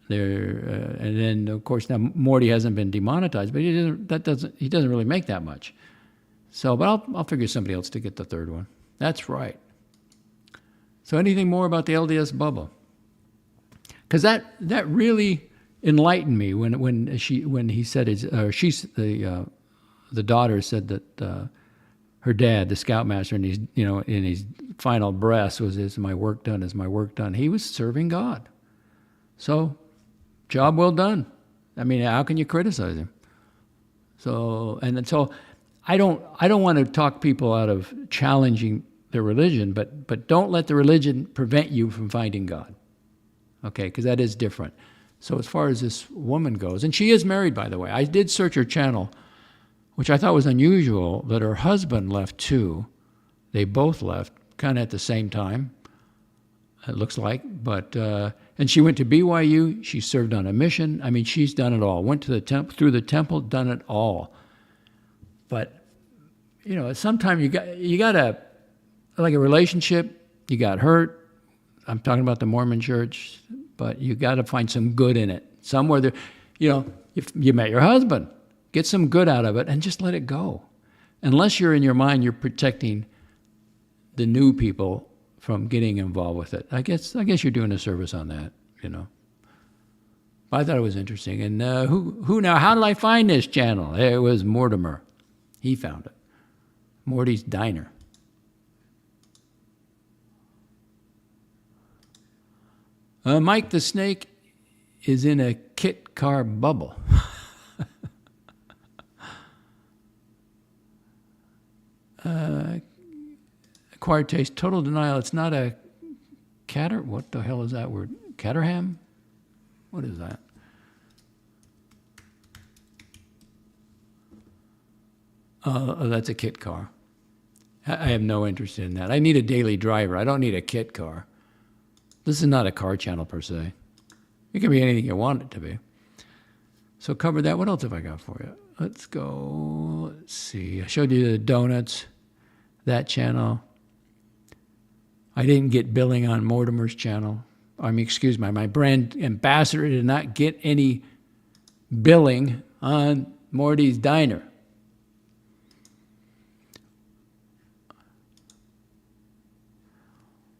And then of course now Morty hasn't been demonetized, but he doesn't really make that much. So, but I'll figure somebody else to get the third one. That's right. So anything more about the LDS Bubba? Because that really enlightened me when he said the daughter said that her dad, the scoutmaster, in his final breaths was, "Is my work done? Is my work done?" He was serving God. So, job well done. I mean, how can you criticize him? So I don't want to talk people out of challenging their religion, but don't let the religion prevent you from finding God. Okay, because that is different. So as far as this woman goes, and she is married, by the way. I did search her channel, which I thought was unusual, that her husband left too. They both left, kind of at the same time, it looks like. But and she went to BYU. She served on a mission. I mean, she's done it all. Went to the through the temple, done it all. But sometimes you got to, like a relationship, you got hurt. I'm talking about the Mormon church, but you got to find some good in it. Somewhere there, if you met your husband, get some good out of it and just let it go. Unless you're in your mind, you're protecting the new people from getting involved with it. I guess you're doing a service on that, But I thought it was interesting. And who now? How did I find this channel? It was Mortimer. He found it. Morty's Diner. Mike the Snake is in a Kit Car bubble. Acquired taste, total denial. It's not a what the hell is that word? Caterham? What is that? That's a Kit Car. I have no interest in that. I need a daily driver. I don't need a Kit Car. This is not a car channel per se. It can be anything you want it to be. So cover that. What else have I got for you? Let's go. Let's see. I showed you the donuts, that channel. I didn't get billing on Mortimer's channel. Excuse me, my brand ambassador did not get any billing on Morty's Diner.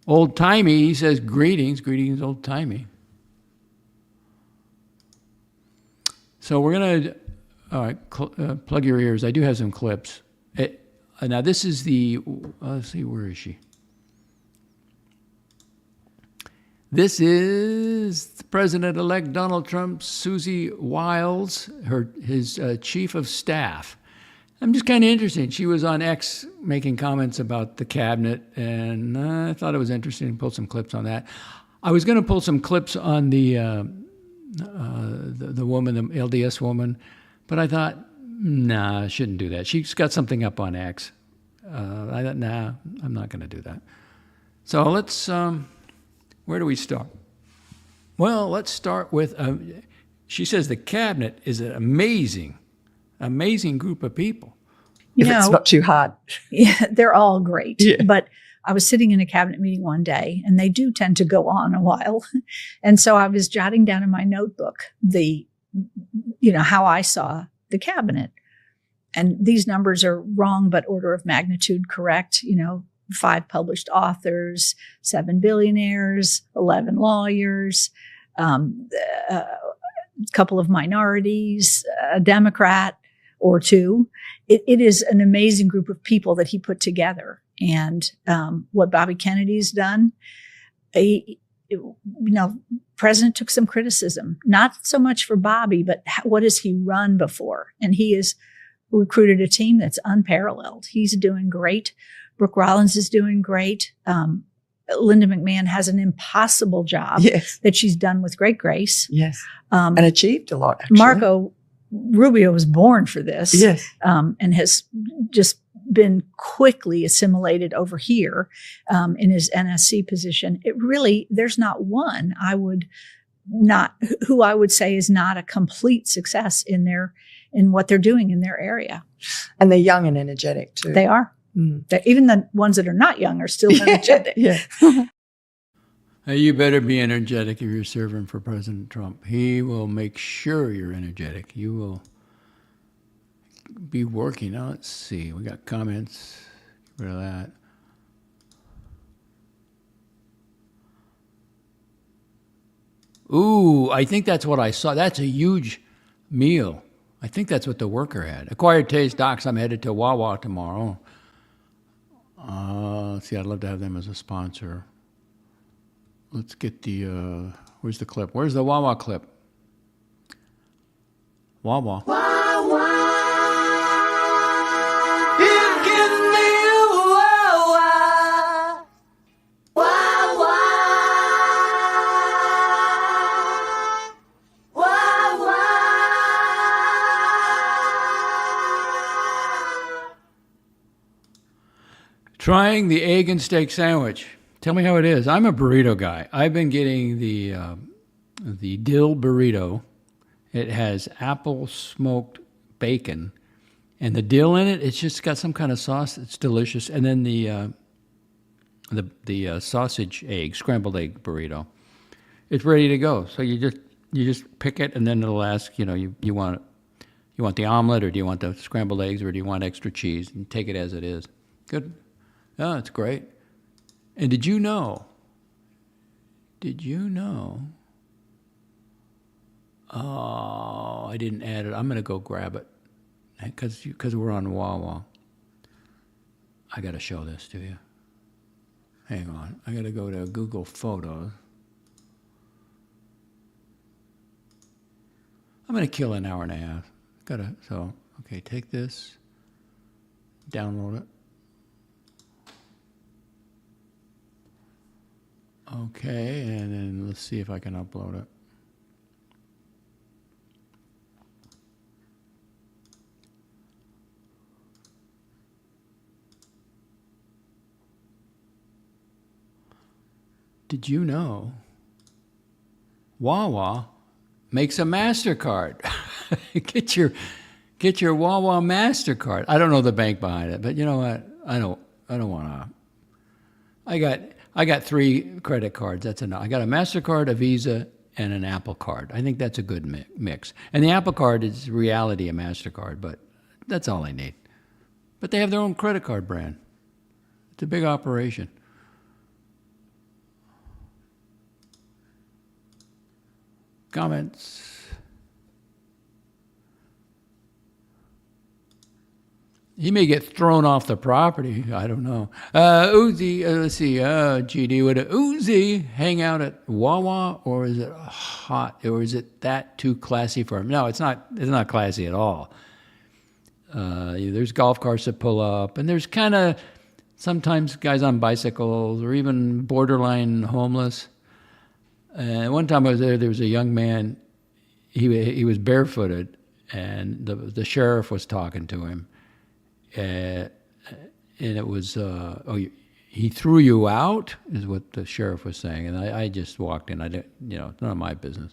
Old Timey, he says, greetings, old Timey. So we're going to, all right, plug your ears. I do have some clips. Now this is let's see, where is she? This is President-elect Donald Trump's Susie Wiles, his chief of staff. I'm just kind of interested. She was on X making comments about the cabinet, and I thought it was interesting to pull some clips on that. I was going to pull some clips on the woman, the LDS woman, but I thought, nah, I shouldn't do that. She's got something up on X. I thought, nah, I'm not going to do that. So let's, where do we start? Well, let's start with, she says the cabinet is an amazing group of people. It's not too hard. Yeah, they're all great. Yeah. But I was sitting in a cabinet meeting one day, and they do tend to go on a while. And so I was jotting down in my notebook how I saw the cabinet. And these numbers are wrong, but order of magnitude correct. 5 published authors, 7 billionaires, 11 lawyers, a couple of minorities, a Democrat or 2. It is an amazing group of people that he put together. And what Bobby Kennedy's done, President took some criticism, not so much for Bobby, but what has he run before? And he has recruited a team that's unparalleled. He's doing great. Brooke Rollins is doing great. Linda McMahon has an impossible job that she's done with great grace. Yes. And achieved a lot, actually. Marco Rubio was born for this. Yes. And has just been quickly assimilated over here in his NSC position. There's not one who I would say is not a complete success in what they're doing in their area. And they're young and energetic too. They are. Even the ones that are not young are still energetic. Yeah. You better be energetic if you're serving for President Trump. He will make sure you're energetic. You will be working. Now, let's see. We got comments. Get rid of that. Ooh, I think that's what I saw. That's a huge meal. I think that's what the worker had. Acquired Taste Docs. I'm headed to Wawa tomorrow. Let's see. I'd love to have them as a sponsor. Let's get the, where's the clip? Where's the Wawa clip? Wawa. Trying the egg and steak sandwich. Tell me how it is. I'm a burrito guy. I've been getting the dill burrito. It has apple smoked bacon, and the dill in it. It's just got some kind of sauce. It's delicious. And then the sausage egg, scrambled egg burrito. It's ready to go. So you just pick it, and then it'll ask. You want the omelet, or do you want the scrambled eggs, or do you want extra cheese? And take it as it is. Good. Oh, it's great. And did you know? Oh, I didn't add it. I'm going to go grab it because we're on Wawa. I got to show this to you. Hang on. I got to go to Google Photos. I'm going to kill an hour and a half. Okay, take this, download it. Okay, and then let's see if I can upload it. Did you know Wawa makes a MasterCard? Get your Wawa MasterCard. I don't know the bank behind it, but you know what? I don't want to. I got 3 credit cards. That's enough. I got a MasterCard, a Visa, and an Apple Card. I think that's a good mix. And the Apple Card is reality a MasterCard, but that's all I need. But they have their own credit card brand. It's a big operation. Comments? He may get thrown off the property. I don't know. Uzi, let's see. GD, would a Uzi hang out at Wawa, or is it hot, or is it that too classy for him? No, it's not. It's not classy at all. There's golf carts that pull up, and there's kind of sometimes guys on bicycles or even borderline homeless. And one time I was there. There was a young man. He was barefooted, and the sheriff was talking to him. And it was, he threw you out, is what the sheriff was saying. And I just walked in. I didn't, it's none of my business.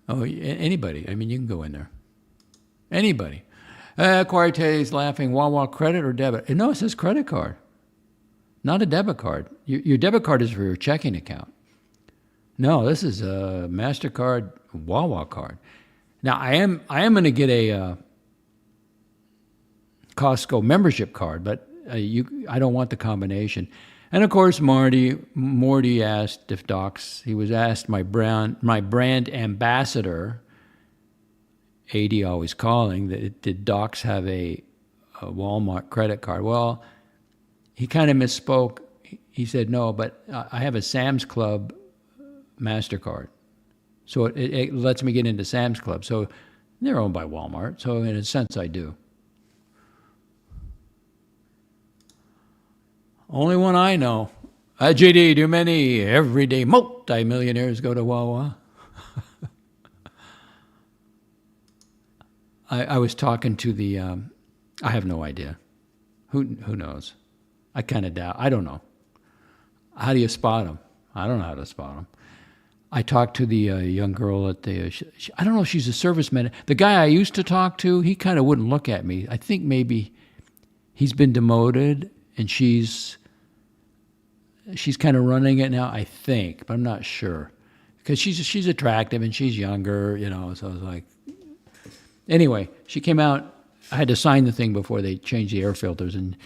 Oh, anybody. I mean, you can go in there. Anybody. Quarte is laughing. Wawa, credit or debit? No, it says credit card, not a debit card. Your debit card is for your checking account. No, this is a MasterCard Wawa card. Now, I am going to get a Costco membership card, but I don't want the combination. And of course, Morty asked if Docs. He was asked my brand ambassador. AD always calling. Did Docs have a Walmart credit card? Well, he kind of misspoke. He said no, but I have a Sam's Club MasterCard. So it lets me get into Sam's Club. So they're owned by Walmart. So in a sense, I do. Only one I know. GD, do many everyday multi-millionaires go to Wawa? I was talking to the, I have no idea. Who knows? I kind of doubt. I don't know. How do you spot them? I don't know how to spot them. I talked to the young girl at the, I don't know if she's a serviceman. The guy I used to talk to, he kind of wouldn't look at me. I think maybe he's been demoted and she's kind of running it now, I think, but I'm not sure, because she's attractive and she's younger, So I was like, anyway, she came out. I had to sign the thing before they changed the air filters, and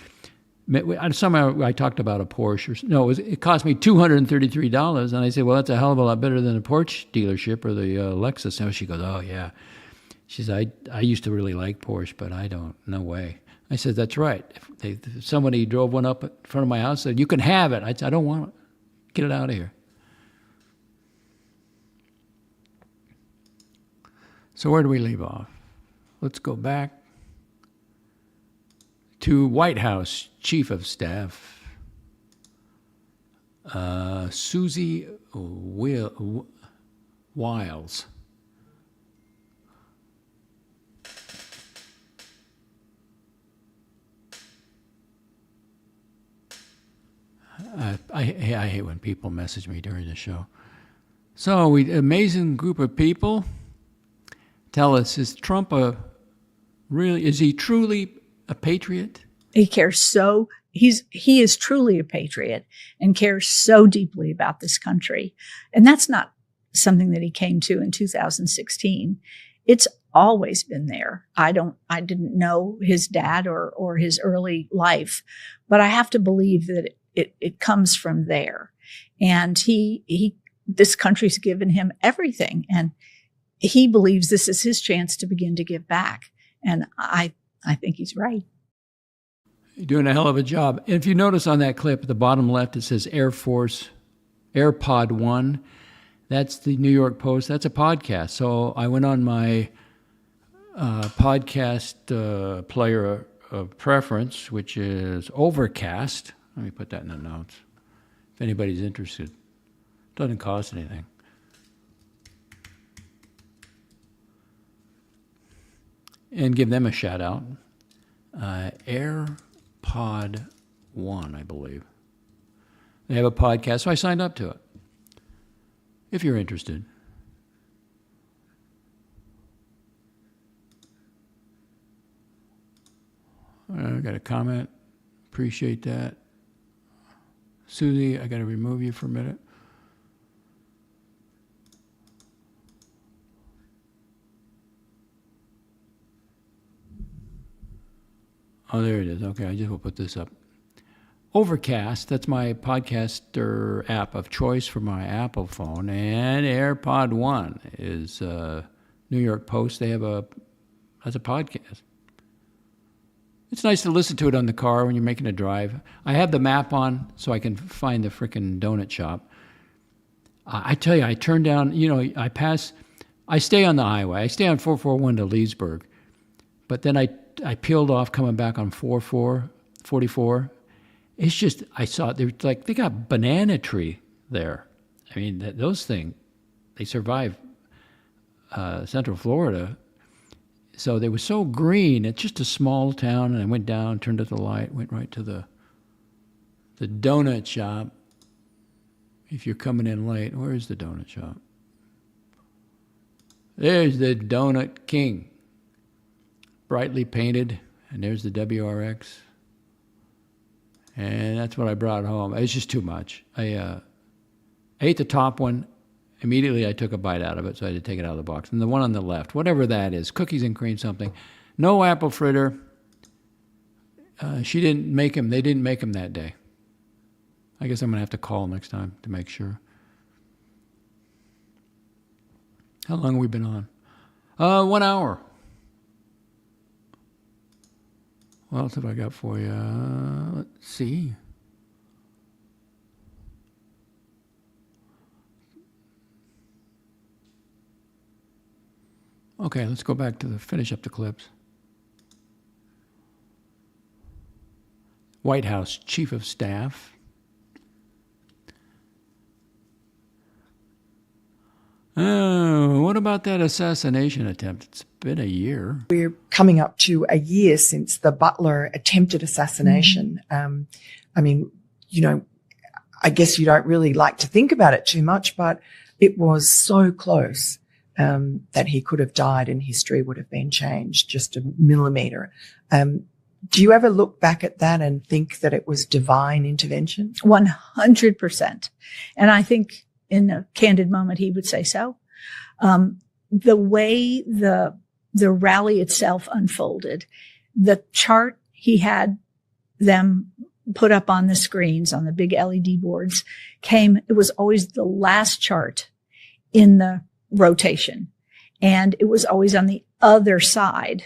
somehow I talked about a Porsche. It cost me $233, and I said, well, that's a hell of a lot better than a Porsche dealership or the Lexus. And she goes, oh yeah. She said, I used to really like Porsche, but I don't. No way. I said, that's right. If somebody drove one up in front of my house, said, you can have it. I said, I don't want it. Get it out of here. So where do we leave off? Let's go back to White House Chief of Staff, Susie Wiles. I hate when people message me during the show. So, amazing group of people. Tell us, is Trump is he truly a patriot? He cares he is truly a patriot and cares so deeply about this country. And that's not something that he came to in 2016. It's always been there. I didn't know his dad or his early life, but I have to believe that it comes from there. And this country's given him everything. And he believes this is his chance to begin to give back. And I think he's right. You're doing a hell of a job. If you notice on that clip at the bottom left, it says Air Force AirPod 1. That's the New York Post. That's a podcast. So I went on my podcast player of preference, which is Overcast. Let me put that in the notes if anybody's interested. Doesn't cost anything. And give them a shout out. AirPod 1, I believe. They have a podcast, so I signed up to it. If you're interested. I got a comment. Appreciate that. Susie, I got to remove you for a minute. Oh, there it is. Okay, I just will put this up. Overcast, that's my podcaster app of choice for my Apple phone. And AirPod 1 is New York Post. They have as a podcast. It's nice to listen to it on the car when you're making a drive. I have the map on so I can find the frickin' donut shop. I tell you, I turn down, I stay on the highway. I stay on 441 to Leesburg. But then I peeled off coming back on 44. It's just, I saw, they got banana tree there. I mean, those things, they survive Central Florida. So they were so green. It's just a small town, and I went down, turned at the light, went right to the donut shop. If you're coming in late, where's the donut shop? There's the Donut King. Brightly painted, and there's the WRX. And that's what I brought home. It's just too much. I ate the top one. Immediately I took a bite out of it, so I had to take it out of the box. And the one on the left, whatever that is, cookies and cream something. No apple fritter. She didn't make them. They didn't make them that day. I guess I'm going to have to call next time to make sure. How long have we been on? 1 hour. What else have I got for you? Let's see. Okay, let's go back to finish up the clips. White House Chief of Staff. Oh, what about that assassination attempt? It's been a year. We're coming up to a year since the Butler attempted assassination. I mean, I guess you don't really like to think about it too much, but it was so close that he could have died and history would have been changed just a millimeter. Do you ever look back at that and think that it was divine intervention? 100%. And I think in a candid moment, he would say so. The way the rally itself unfolded, the chart he had them put up on the screens, on the big LED boards, it was always the last chart in the rotation. And it was always on the other side.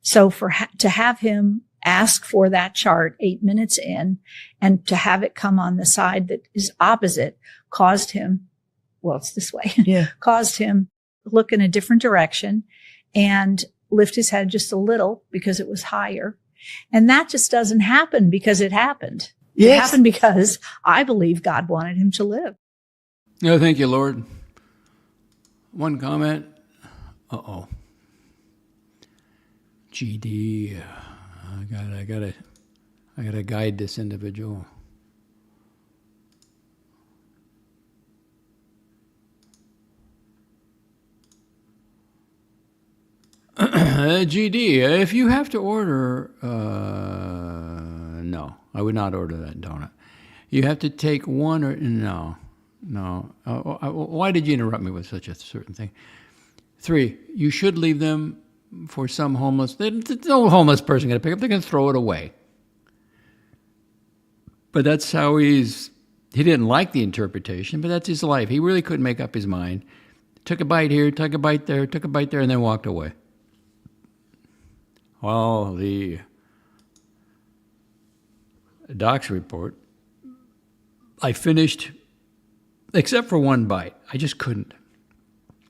So to have him ask for that chart 8 minutes in and to have it come on the side that is opposite caused him, well, it's this way, caused him look in a different direction and lift his head just a little because it was higher. And that just doesn't happen because it happened. Yes. It happened because I believe God wanted him to live. No, thank you, Lord. One comment. Uh-oh. GD. I gotta guide this individual. GD, if you have to order, no, I would not order that donut. You have to take one or, no. Why did you interrupt me with such a certain thing? 3, you should leave them for some homeless. No homeless person going to pick up. They're going to throw it away. But that's how he didn't like the interpretation, but that's his life. He really couldn't make up his mind. Took a bite here, took a bite there, and then walked away. Well, the doc's report, I finished, except for one bite. I just couldn't.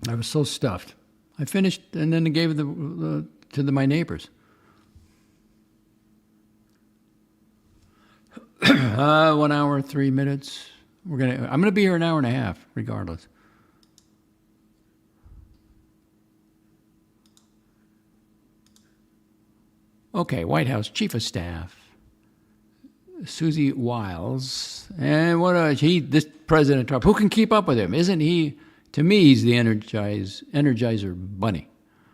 I was so stuffed. I finished and then gave it to my neighbors. 1 hour, 3 minutes. I'm gonna be here an hour and a half, regardless. Okay, White House Chief of Staff, Susie Wiles, and this President Trump, who can keep up with him? Isn't he? To me, he's the Energizer Bunny.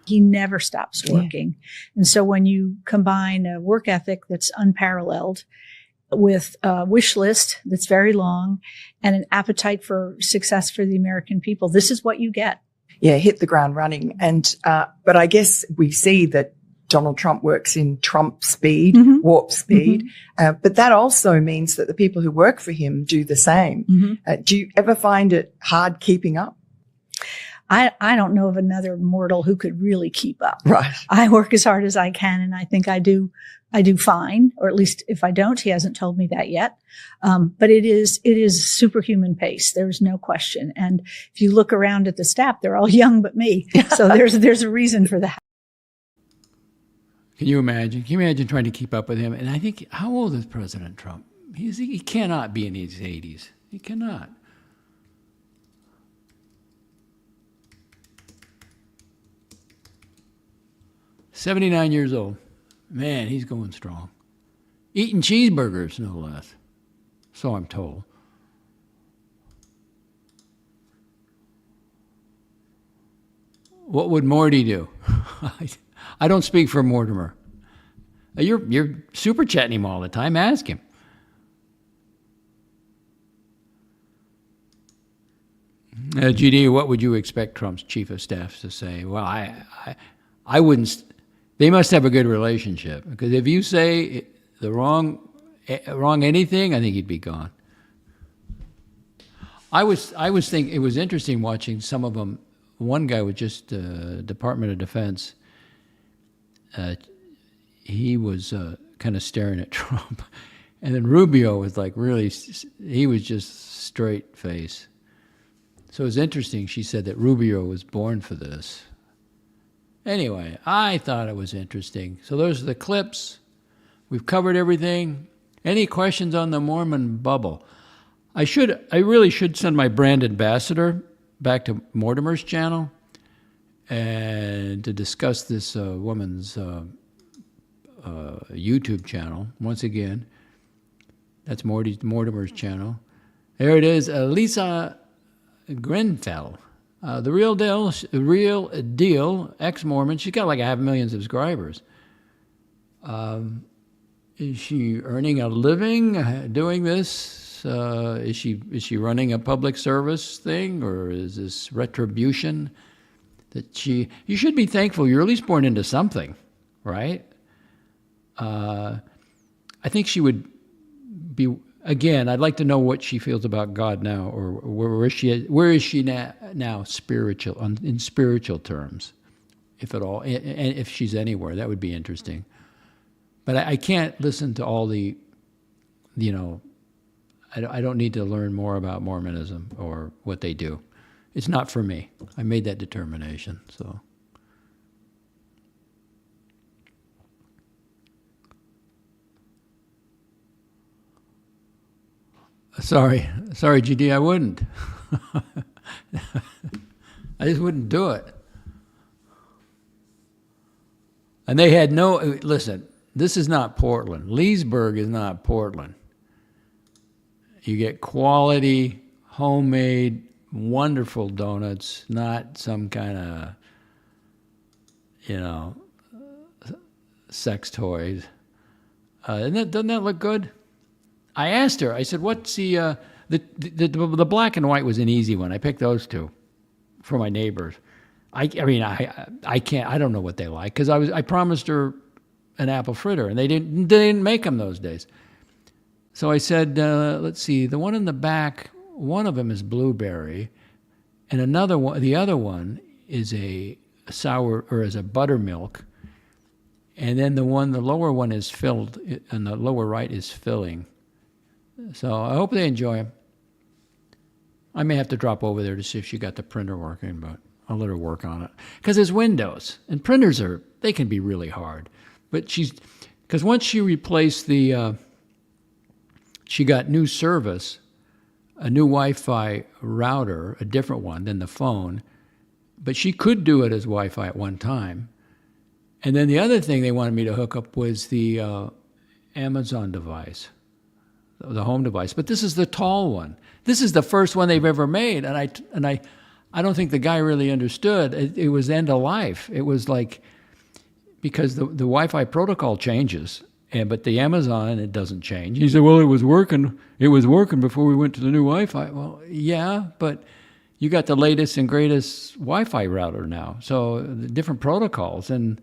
He never stops working. Yeah. And so when you combine a work ethic that's unparalleled with a wish list that's very long and an appetite for success for the American people, this is what you get. Yeah, hit the ground running. And but I guess we see that Donald Trump works in Trump speed, warp speed. But that also means that the people who work for him do the same. Do you ever find it hard keeping up? I don't know of another mortal who could really keep up. Right. I work as hard as I can, and I think I do fine, or at least if I don't, he hasn't told me that yet. But it is superhuman pace. There's no question. And if you look around at the staff, they're all young but me. So there's a reason for that. Can you imagine? Can you imagine trying to keep up with him? And I think, how old is President Trump? He cannot be in his 80s. He cannot. "79 years old. Man, he's going strong. Eating cheeseburgers, no less. So I'm told. What would Morty do? I don't speak for Mortimer. You're super chatting him all the time. Ask him. GD, what would you expect Trump's chief of staff to say? Well, I wouldn't. They must have a good relationship, because if you say the wrong anything, I think he'd be gone. I was thinking it was interesting watching some of them. One guy was just Department of Defense. He was kind of staring at Trump, and then Rubio was like really. He was just straight face. So it was interesting. She said that Rubio was born for this. Anyway, I thought it was interesting. So those are the clips. We've covered everything. Any questions on the Mormon bubble? I really should send my brand ambassador back to Mortimer's channel and to discuss this woman's YouTube channel. Once again, that's Mortimer's channel. There it is, Lisa Grenfell. The real deal, ex-Mormon. She's got like 500,000 subscribers. Is she earning a living doing this? Is she running a public service thing, or is this retribution? You should be thankful you're at least born into something, right? I think she would be. Again, I'd like to know what she feels about God now, or where is she now spiritual in spiritual terms, if at all, and if she's anywhere. That would be interesting. But I can't listen to all the, I don't need to learn more about Mormonism or what they do. It's not for me. I made that determination. So. Sorry, GD, I wouldn't. I just wouldn't do it. And they had listen, this is not Portland. Leesburg is not Portland. You get quality, homemade, wonderful donuts, not some kind of, sex toys. Doesn't that look good? I asked her, I said, what's the black and white was an easy one. I picked those two for my neighbors. I can't, I don't know what they like, because I promised her an apple fritter, and they didn't make them those days. So I said, let's see, the one in the back, one of them is blueberry, and the other one is a sour, or is a buttermilk, and then the lower one is filled, and the lower right is filling. So I hope they enjoy them. I may have to drop over there to see if she got the printer working, but I'll let her work on it. Because there's Windows, and printers they can be really hard. But because once she replaced she got new service, a new Wi-Fi router, a different one than the phone, but she could do it as Wi-Fi at one time. And then the other thing they wanted me to hook up was the Amazon device, the home device. But this is the tall one. This is the first one they've ever made, and I don't think the guy really understood. It was end of life. It was like, because the Wi-Fi protocol changes, but the Amazon, it doesn't change. He said, well, it was working before we went to the new Wi-Fi. Well, yeah, but you got the latest and greatest Wi-Fi router now, so the different protocols, and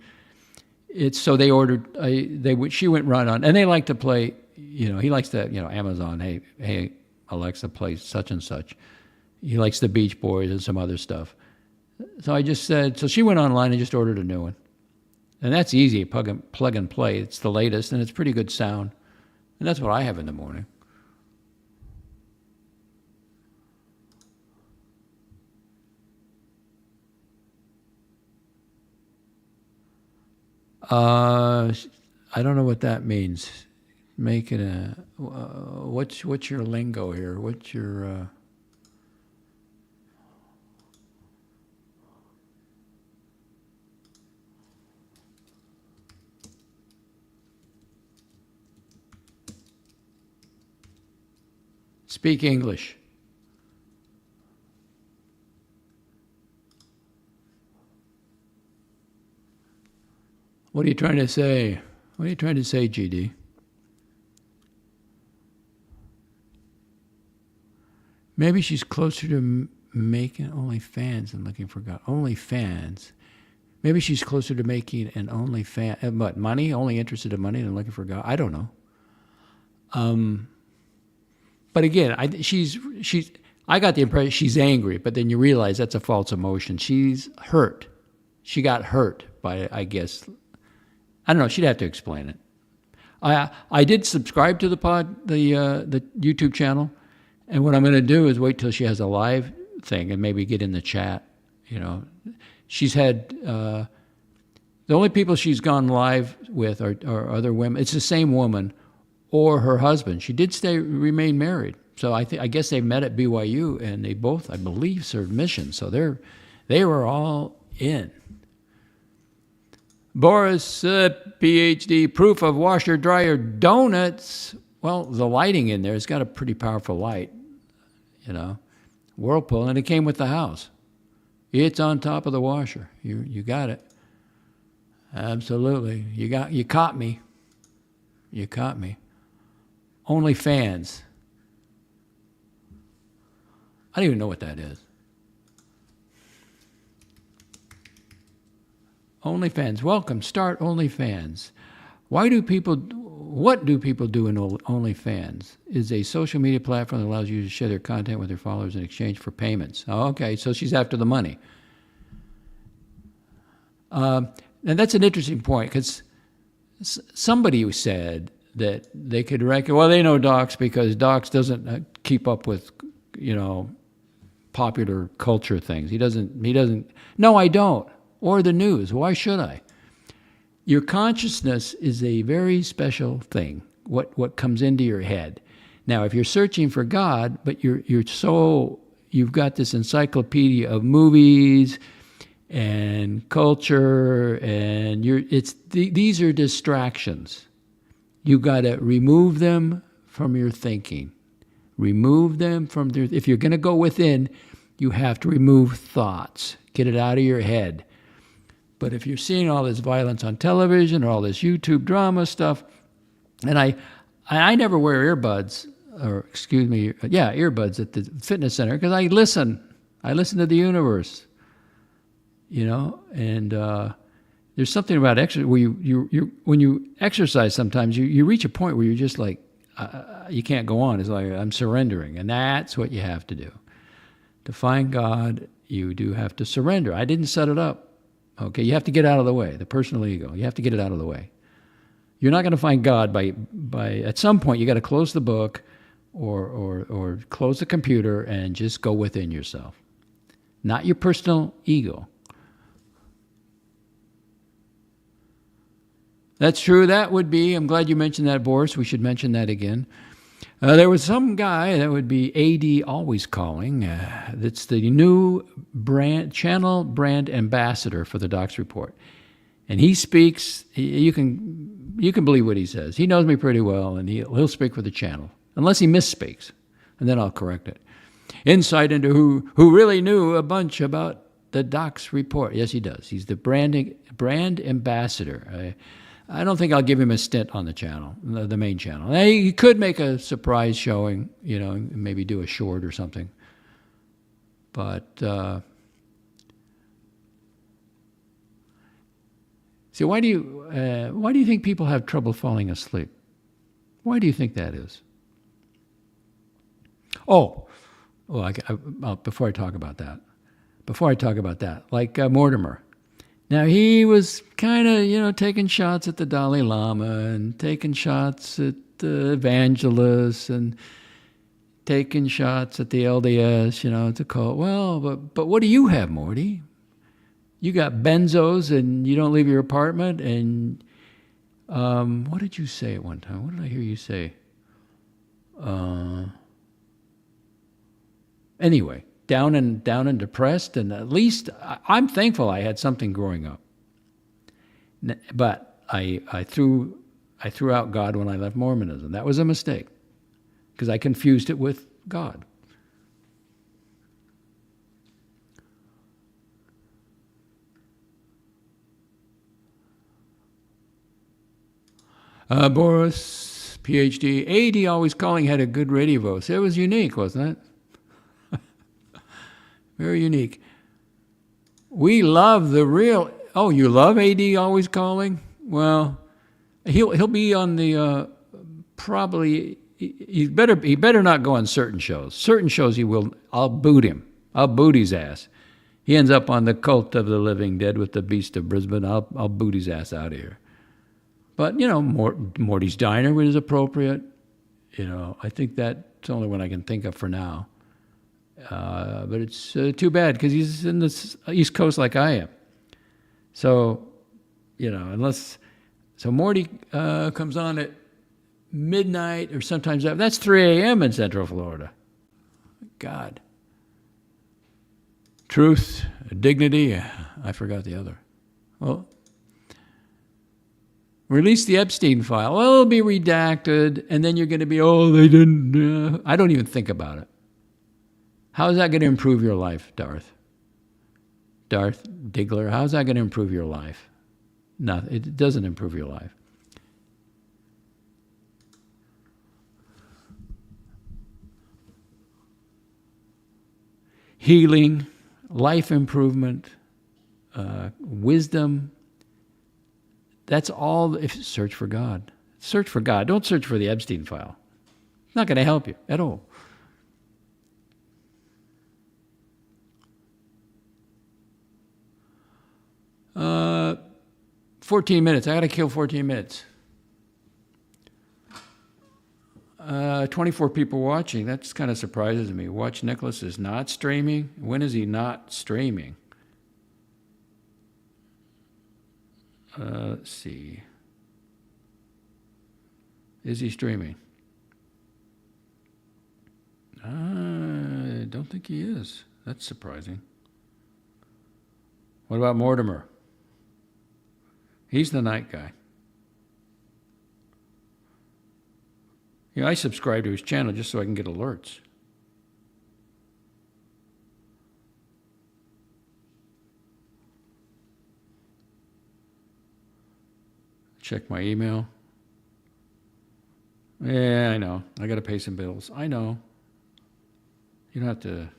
so they ordered. She went right on, and they like to play. He likes to, Amazon. Hey, Alexa, play such and such. He likes the Beach Boys and some other stuff. So I just said. So she went online and just ordered a new one, and that's easy. Plug and play. It's the latest, and it's pretty good sound, and that's what I have in the morning. I don't know what that means. Make it what's your lingo here? What's your speak English. What are you trying to say? What are you trying to say, GD? Maybe she's closer to making OnlyFans than looking for God. OnlyFans. Maybe she's closer to making an OnlyFans. What, money? Only interested in money than looking for God? I don't know. But again, I got the impression she's angry, but then you realize that's a false emotion. She's hurt. She got hurt by, I guess. I don't know. She'd have to explain it. I did subscribe to the YouTube channel, and what I'm going to do is wait till she has a live thing and maybe get in the chat. She's had the only people she's gone live with are other women. It's the same woman or her husband. She did remain married, so I guess they met at BYU, and they both, I believe, served missions. So they were all in. Boris, PhD, proof of washer dryer donuts. Well, the lighting in there has got a pretty powerful light, Whirlpool, and it came with the house. It's on top of the washer. You got it. Absolutely. You caught me. You caught me. OnlyFans. I don't even know what that is. OnlyFans. Welcome. Start OnlyFans. What do people do in OnlyFans? Is a social media platform that allows you to share their content with their followers in exchange for payments. Oh, okay, so she's after the money. And that's an interesting point, because somebody said that they could well, they know Docs because Docs doesn't keep up with, popular culture things. He doesn't. No, I don't. Or the news. Why should I? Your consciousness is a very special thing, what comes into your head. Now, if you're searching for God, but you've got this encyclopedia of movies and culture, and these are distractions. You've got to remove them from your thinking. Remove them from if you're going to go within, you have to remove thoughts. Get it out of your head. But if you're seeing all this violence on television or all this YouTube drama stuff, and I never wear earbuds, earbuds at the fitness center, because I listen to the universe, and there's something about exercise where when you exercise, sometimes you reach a point where you're just like, you can't go on. It's like, I'm surrendering. And that's what you have to do. To find God, you do have to surrender. I didn't set it up. Okay, you have to get out of the way, the personal ego. You have to get it out of the way. You're not going to find God by at some point you got to close the book or close the computer and just go within yourself. Not your personal ego. That's true. That would be, I'm glad you mentioned that, Boris. We should mention that again. There was some guy that would be AD Always Calling. That's the new channel brand ambassador for the Docs Report. And he speaks, you can believe what he says. He knows me pretty well, and he'll speak for the channel, unless he misspeaks, and then I'll correct it. Insight into who really knew a bunch about the Docs Report. Yes, he does. He's the brand ambassador. I don't think I'll give him a stint on the channel, the main channel. He could make a surprise showing, maybe do a short or something. But see, why do you think people have trouble falling asleep? Why do you think that is? Before I talk about that, like Mortimer. Now, he was kind of, taking shots at the Dalai Lama and taking shots at the evangelists and taking shots at the LDS, it's a cult. Well, but what do you have, Morty? You got benzos and you don't leave your apartment, and what did you say at one time? What did I hear you say? Anyway. Down and depressed, and at least I'm thankful I had something growing up. But I threw out God when I left Mormonism. That was a mistake, because I confused it with God. Boris, PhD, AD Always Calling had a good radio voice. It was unique, wasn't it? Very unique. We love the real. Oh, you love AD Always Calling? Well, he'll be on the probably. He better not go on certain shows. Certain shows he will. I'll boot him. I'll boot his ass. He ends up on the Cult of the Living Dead with the Beast of Brisbane. I'll boot his ass out of here. But Morty's Diner is appropriate. I think that's the only one I can think of for now. But it's too bad, because he's in the East Coast like I am. So, so Morty comes on at midnight or sometimes that's 3 a.m. in Central Florida. God. Truth, Dignity, I forgot the other. Well, release the Epstein file. Well, it'll be redacted, and then you're going to be, they didn't. I don't even think about it. How is that going to improve your life, Darth Diggler? How is that going to improve your life? No, it doesn't improve your life. healing, life improvement, wisdom. That's all. If search for God. Search for God. Don't search for the Epstein file. It's not going to help you at all. Uh, 14 minutes. I got to kill 14 minutes. 24 people watching. That kind of surprises me. Watch Nicholas is not streaming. When is he not streaming? Let's see. Is he streaming? I don't think he is. That's surprising. What about Mortimer? He's the night guy. I subscribe to his channel just so I can get alerts. Check my email. Yeah, I know. I got to pay some bills. I know. You don't have to.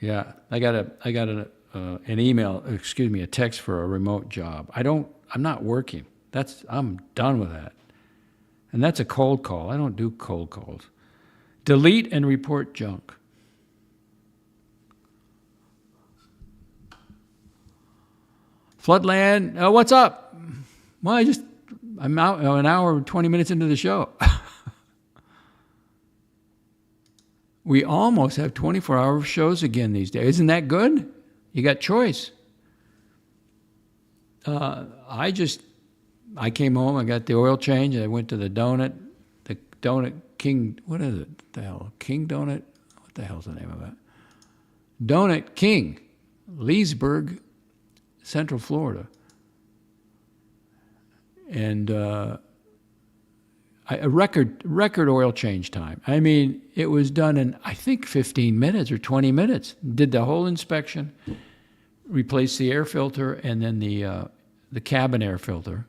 Yeah, I got an email, a text for a remote job. I'm not working. I'm done with that. And that's a cold call. I don't do cold calls. Delete and report junk. Floodland, what's up? Well, I'm out an hour and 20 minutes into the show. We almost have 24-hour shows again these days. Isn't that good? You got choice. I came home, I got the oil change, I went to the Donut King, what is it? The hell? King Donut? What the hell's the name of that? Donut King, Leesburg, Central Florida. And a record oil change time. I mean, it was done in, I think, 15 minutes or 20 minutes. Did the whole inspection, replaced the air filter and then the cabin air filter.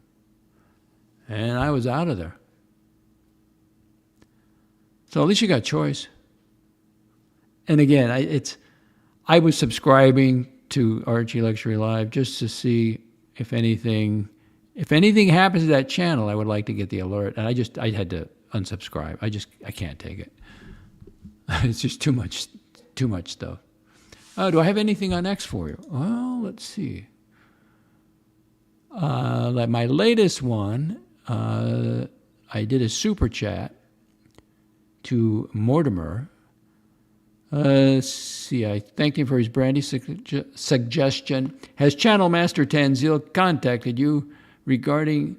And I was out of there. So at least you got choice. And again, I was subscribing to Archie Luxury Live just to see if anything happens to that channel, I would like to get the alert. And I had to unsubscribe. I can't take it. It's just too much stuff. Do I have anything on X for you? Well, let's see. Like my latest one, I did a super chat to Mortimer. Let's see, I thanked him for his brandy suggestion. Has Channel Master Tanzil contacted you regarding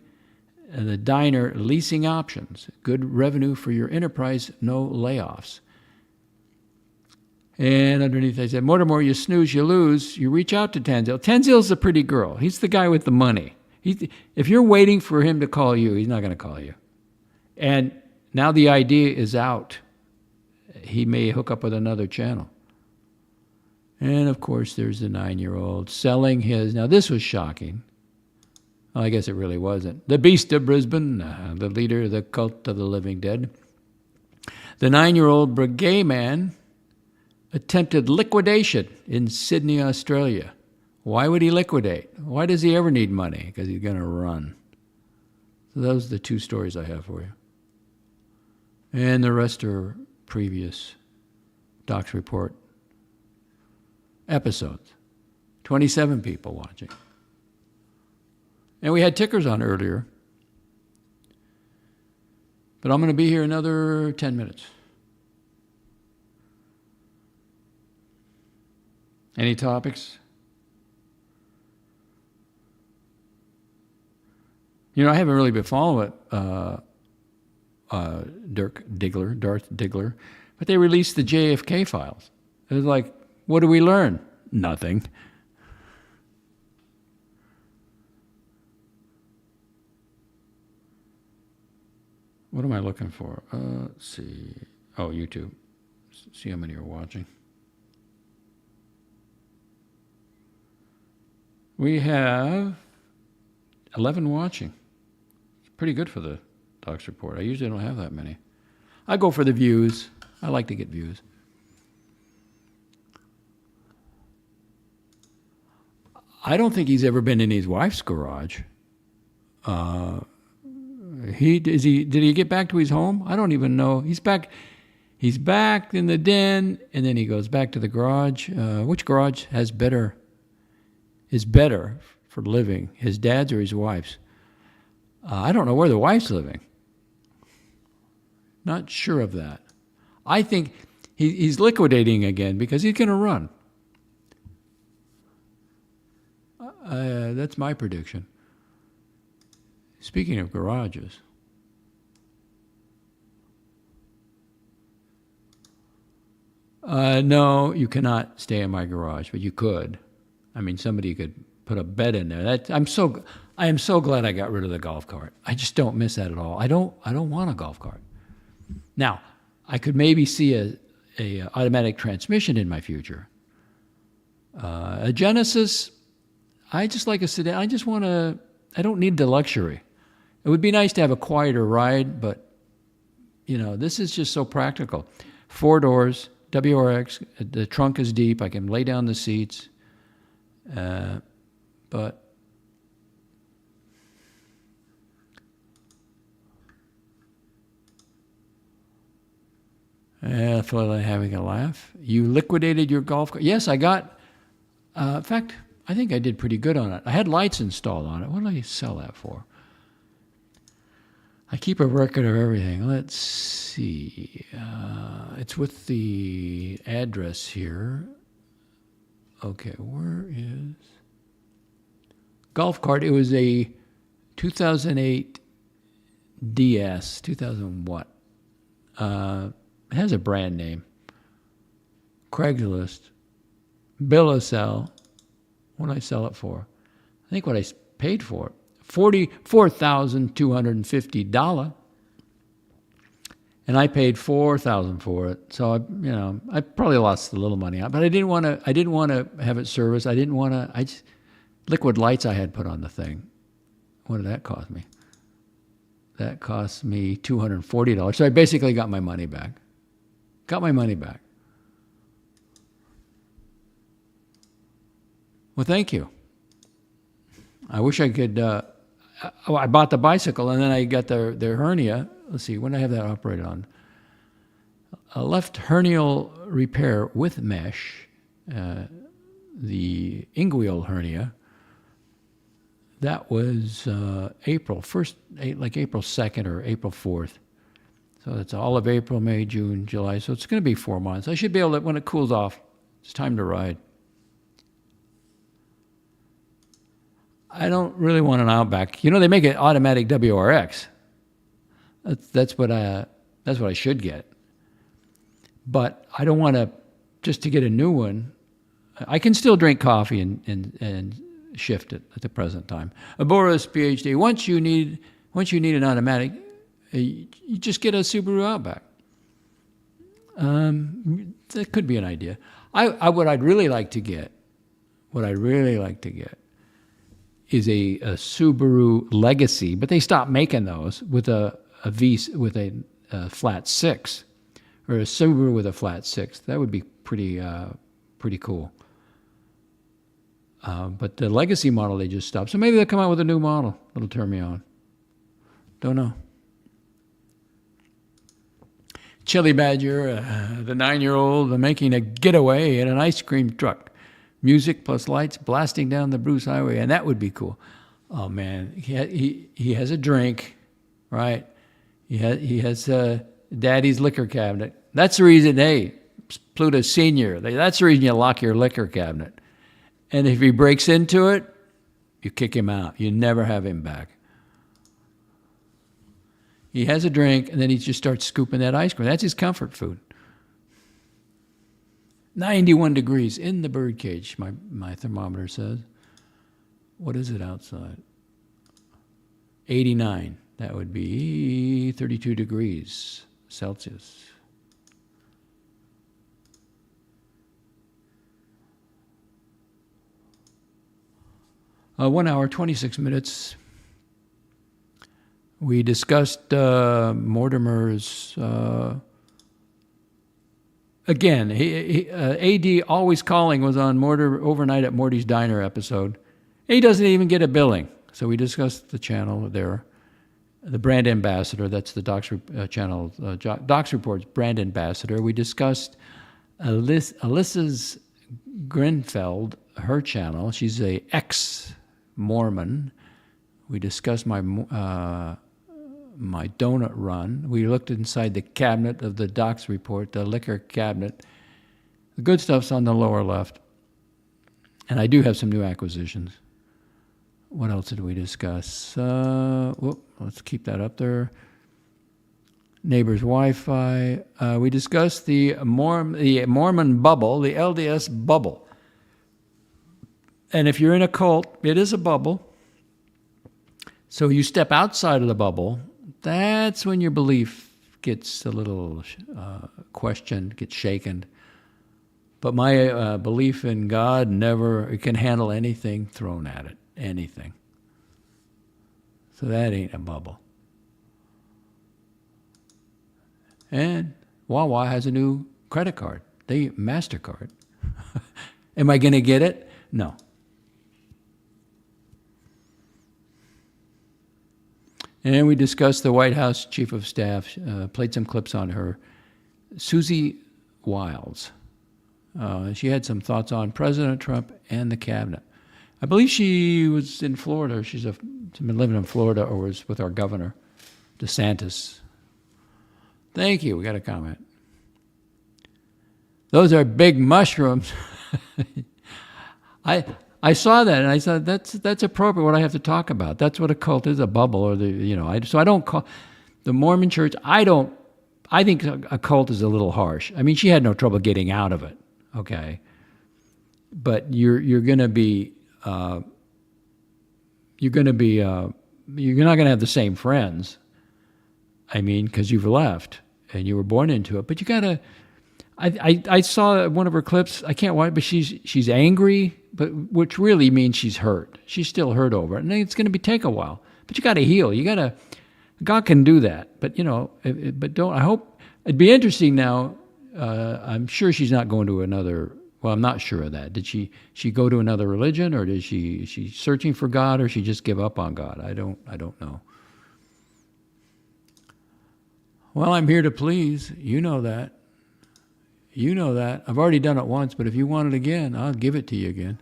the diner leasing options? Good revenue for your enterprise, no layoffs. And underneath I said, Mortimer, you snooze, you lose. You reach out to Tanzil. Tanzil's a pretty girl. He's the guy with the money. If you're waiting for him to call you, he's not going to call you. And now the idea is out. He may hook up with another channel. And of course, there's the 9-year-old selling his. Now, this was shocking. Well, I guess it really wasn't. The Beast of Brisbane, the leader of the cult of the living dead. The 9-year-old Brigade man attempted liquidation in Sydney, Australia. Why would he liquidate? Why does he ever need money? Because he's going to run. So those are the two stories I have for you. And the rest are previous Doc's Report episodes. 27 people watching. And we had tickers on earlier. But I'm going to be here another 10 minutes. Any topics? I haven't really been following Darth Diggler, but they released the JFK files. It was like, what do we learn? Nothing. What am I looking for? Let's see. Oh, YouTube. See how many are watching. We have 11 watching. It's pretty good for the Doc's report. I usually don't have that many. I go for the views. I like to get views. I don't think he's ever been in his wife's garage. Did he get back to his home? I don't even know. He's back in the den, and then he goes back to the garage. Which garage is better for living, his dad's or his wife's? I don't know where the wife's living. Not sure of that. I think he's liquidating again because he's going to run. That's my prediction. Speaking of garages, no, you cannot stay in my garage, but you could. I mean, somebody could put a bed in there. I am so glad I got rid of the golf cart. I just don't miss that at all. I don't want a golf cart. Now, I could maybe see a automatic transmission in my future. A Genesis, I just like a sedan. I don't need the luxury. It would be nice to have a quieter ride, but, this is just so practical. 4 doors, WRX, the trunk is deep. I can lay down the seats. But I feel like having a laugh. You liquidated your golf cart. Yes, I got, in fact, I think I did pretty good on it. I had lights installed on it. What did I sell that for? I keep a record of everything. Let's see. It's with the address here. Okay, where is golf cart? It was a 2008 DS, 2000 what? It has a brand name. Craigslist. Bill of sale. What did I sell it for? I think what I paid for it, $44,250. And I paid $4,000 for it. So I probably lost a little money on it, but I didn't want to have it serviced. Liquid lights I had put on the thing. What did that cost me? That cost me $240. So I basically got my money back. Well, thank you. I wish I could. I bought the bicycle and then I got the hernia. Let's see, when did I have that operated on? A left hernial repair with mesh, the inguinal hernia. That was April 2nd or April 4th. So it's all of April, May, June, July. So it's going to be 4 months. I should be able to, when it cools off, it's time to ride. I don't really want an Outback. They make an automatic WRX. That's what I should get. But I don't want to just to get a new one. I can still drink coffee and shift it at the present time. Boris, PhD. Once you need an automatic, you just get a Subaru Outback. That could be an idea. What I'd really like to get is a Subaru Legacy, but they stopped making those with a flat 6, or a Subaru with a flat 6. That would be pretty cool. But the Legacy model they just stopped, so maybe they'll come out with a new model that'll turn me on. Don't know. Chili Badger, the 9-year-old, making a getaway in an ice cream truck. Music plus lights blasting down the Bruce Highway, and that would be cool. Oh man, he has a drink, right? He has Daddy's liquor cabinet. That's the reason, hey, Pluto Senior. That's the reason you lock your liquor cabinet. And if he breaks into it, you kick him out. You never have him back. He has a drink, and then he just starts scooping that ice cream. That's his comfort food. 91 degrees in the birdcage, my thermometer says. What is it outside? 89. That would be 32 degrees Celsius. $1 hour, 26 minutes. We discussed Mortimer's. Again, AD always calling was on overnight at Morty's Diner episode. He doesn't even get a billing. So we discussed the channel there. The brand ambassador, that's the Docs channel, Docs Reports brand ambassador. We discussed Alyssa's Grenfeld, her channel. She's a ex-Mormon. We discussed my donut run. We looked inside the cabinet of the Docs Report, the liquor cabinet. The good stuff's on the lower left. And I do have some new acquisitions. What else did we discuss? Let's keep that up there. Neighbor's Wi-Fi. We discussed the Mormon bubble, the LDS bubble. And if you're in a cult, it is a bubble. So you step outside of the bubble, that's when your belief gets a little questioned, gets shaken. But my belief in God never can handle anything thrown at it. Anything. So that ain't a bubble. And Wawa has a new credit card. MasterCard. Am I going to get it? No. And we discussed the White House Chief of Staff, played some clips on her. Susie Wiles. She had some thoughts on President Trump and the cabinet. I believe she was in Florida. She's been living in Florida or was with our governor, DeSantis. Thank you. We got a comment. Those are big mushrooms. I saw that and I thought that's appropriate. What I have to talk about. That's what a cult is, a bubble, or so I don't call the Mormon Church. I think a cult is a little harsh. I mean, she had no trouble getting out of it. Okay, but you're going to be. You're not going to have the same friends. I mean, because you've left and you were born into it. But you got to. I saw one of her clips. I can't watch, but she's angry, but which really means she's hurt. She's still hurt over it, and it's going to take a while. But you got to heal. You got to. God can do that, but but don't. I hope it'd be interesting now. I'm sure she's not going to another. Well, I'm not sure of that. Did she go to another religion, or is she searching for God, or she just give up on God? I don't know. Well, I'm here to please. You know that. You know that. I've already done it once, but if you want it again, I'll give it to you again.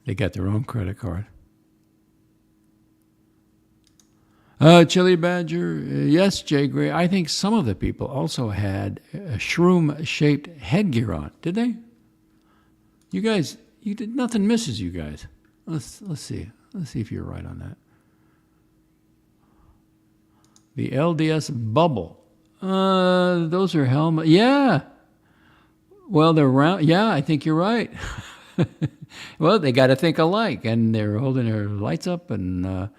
They got their own credit card. Chili Badger, yes, Jay Gray. I think some of the people also had a shroom-shaped headgear on. Did they? You guys, nothing misses you guys. Let's see. Let's see if you're right on that. The LDS bubble. Those are helmets. Yeah. Well, they're round. Yeah, I think you're right. Well, they got to think alike, and they're holding their lights up, and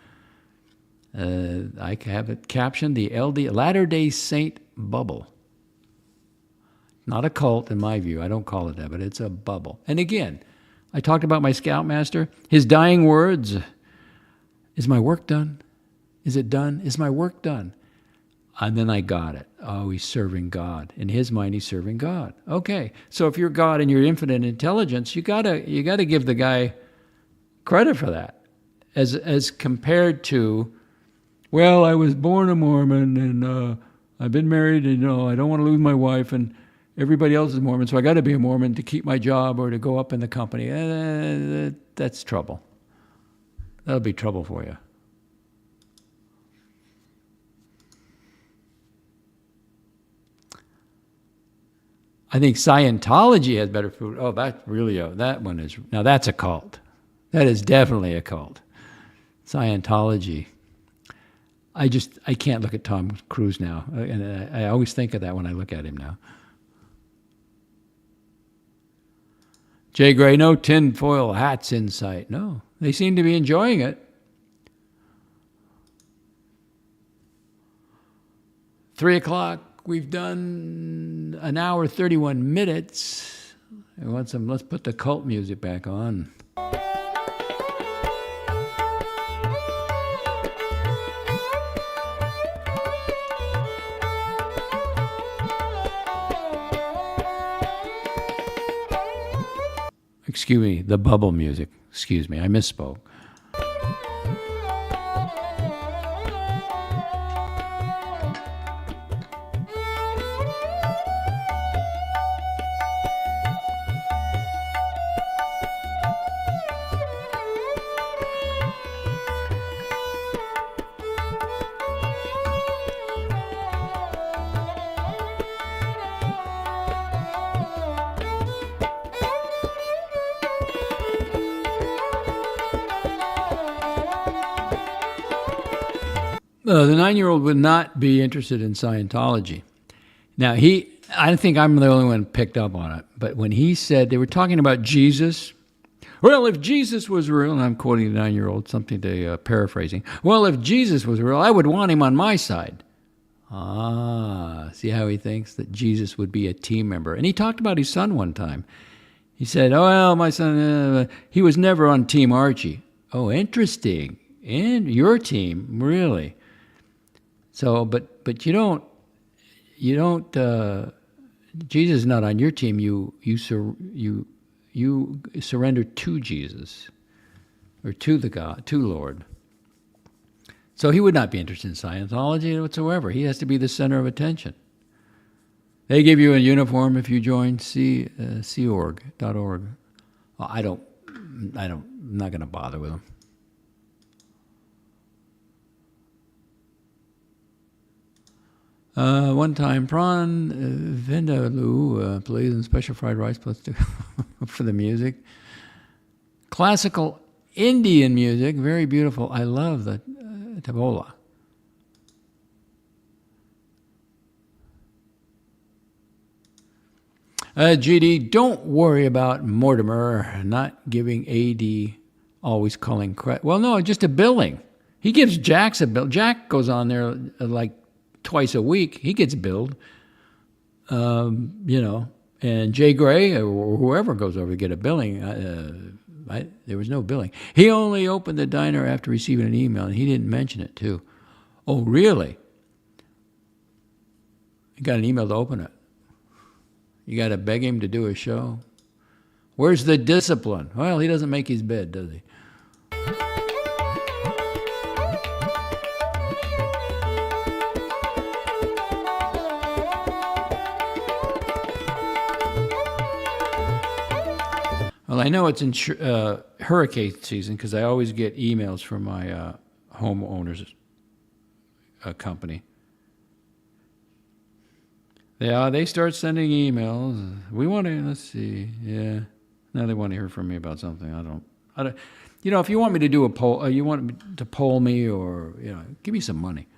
I have it captioned, the Latter-day Saint bubble. Not a cult, in my view. I don't call it that, but it's a bubble. And again, I talked about my Scoutmaster. His dying words, is my work done? Is it done? Is my work done? And then I got it. Oh, he's serving God. In his mind, he's serving God. Okay, so if you're God and you're infinite intelligence, you gotta give the guy credit for that, as compared to, well, I was born a Mormon and I've been married and I don't want to lose my wife and everybody else is Mormon, so I got to be a Mormon to keep my job or to go up in the company. That's trouble. That'll be trouble for you. I think Scientology has better food. Oh, that one is, now that's a cult. That is definitely a cult. Scientology. I can't look at Tom Cruise now. And I always think of that when I look at him now. Jay Gray, no tinfoil hats in sight. No, they seem to be enjoying it. 3 o'clock. We've done an hour, 31 minutes. I want some, let's put the cult music back on. Excuse me, the bubble music. Excuse me, I misspoke. The 9-year-old would not be interested in Scientology. Now, I think I'm the only one who picked up on it, but when he said, they were talking about Jesus. Well, if Jesus was real, and I'm quoting the 9-year-old, something to paraphrasing. Well, if Jesus was real, I would want him on my side. See how he thinks that Jesus would be a team member. And he talked about his son one time. He said, oh, well, my son, he was never on Team Archie. Oh, interesting. And your team, really? So, but you don't, Jesus is not on your team. You surrender to Jesus, or to the God, to Lord. So he would not be interested in Scientology whatsoever. He has to be the center of attention. They give you a uniform if you join Sea.org. Well, I'm not going to bother with them. One time, prawn vindaloo, please, and special fried rice plus 2 for the music. Classical Indian music, very beautiful. I love the tabla. GD, don't worry about Mortimer not giving AD always calling credit. Well, no, just a billing. He gives Jack's a bill. Jack goes on there like twice a week. He gets billed, and Jay Gray or whoever goes over to get a billing. There was no billing. He only opened the diner after receiving an email, and he didn't mention it, too. Oh, really? You got an email to open it. You got to beg him to do a show. Where's the discipline? Well, he doesn't make his bed, does he? Well, I know it's in hurricane season because I always get emails from my homeowners company. They start sending emails. We want to, let's see, yeah. Now they want to hear from me about something. I don't. If you want me to do a poll, you want to poll me or, give me some money.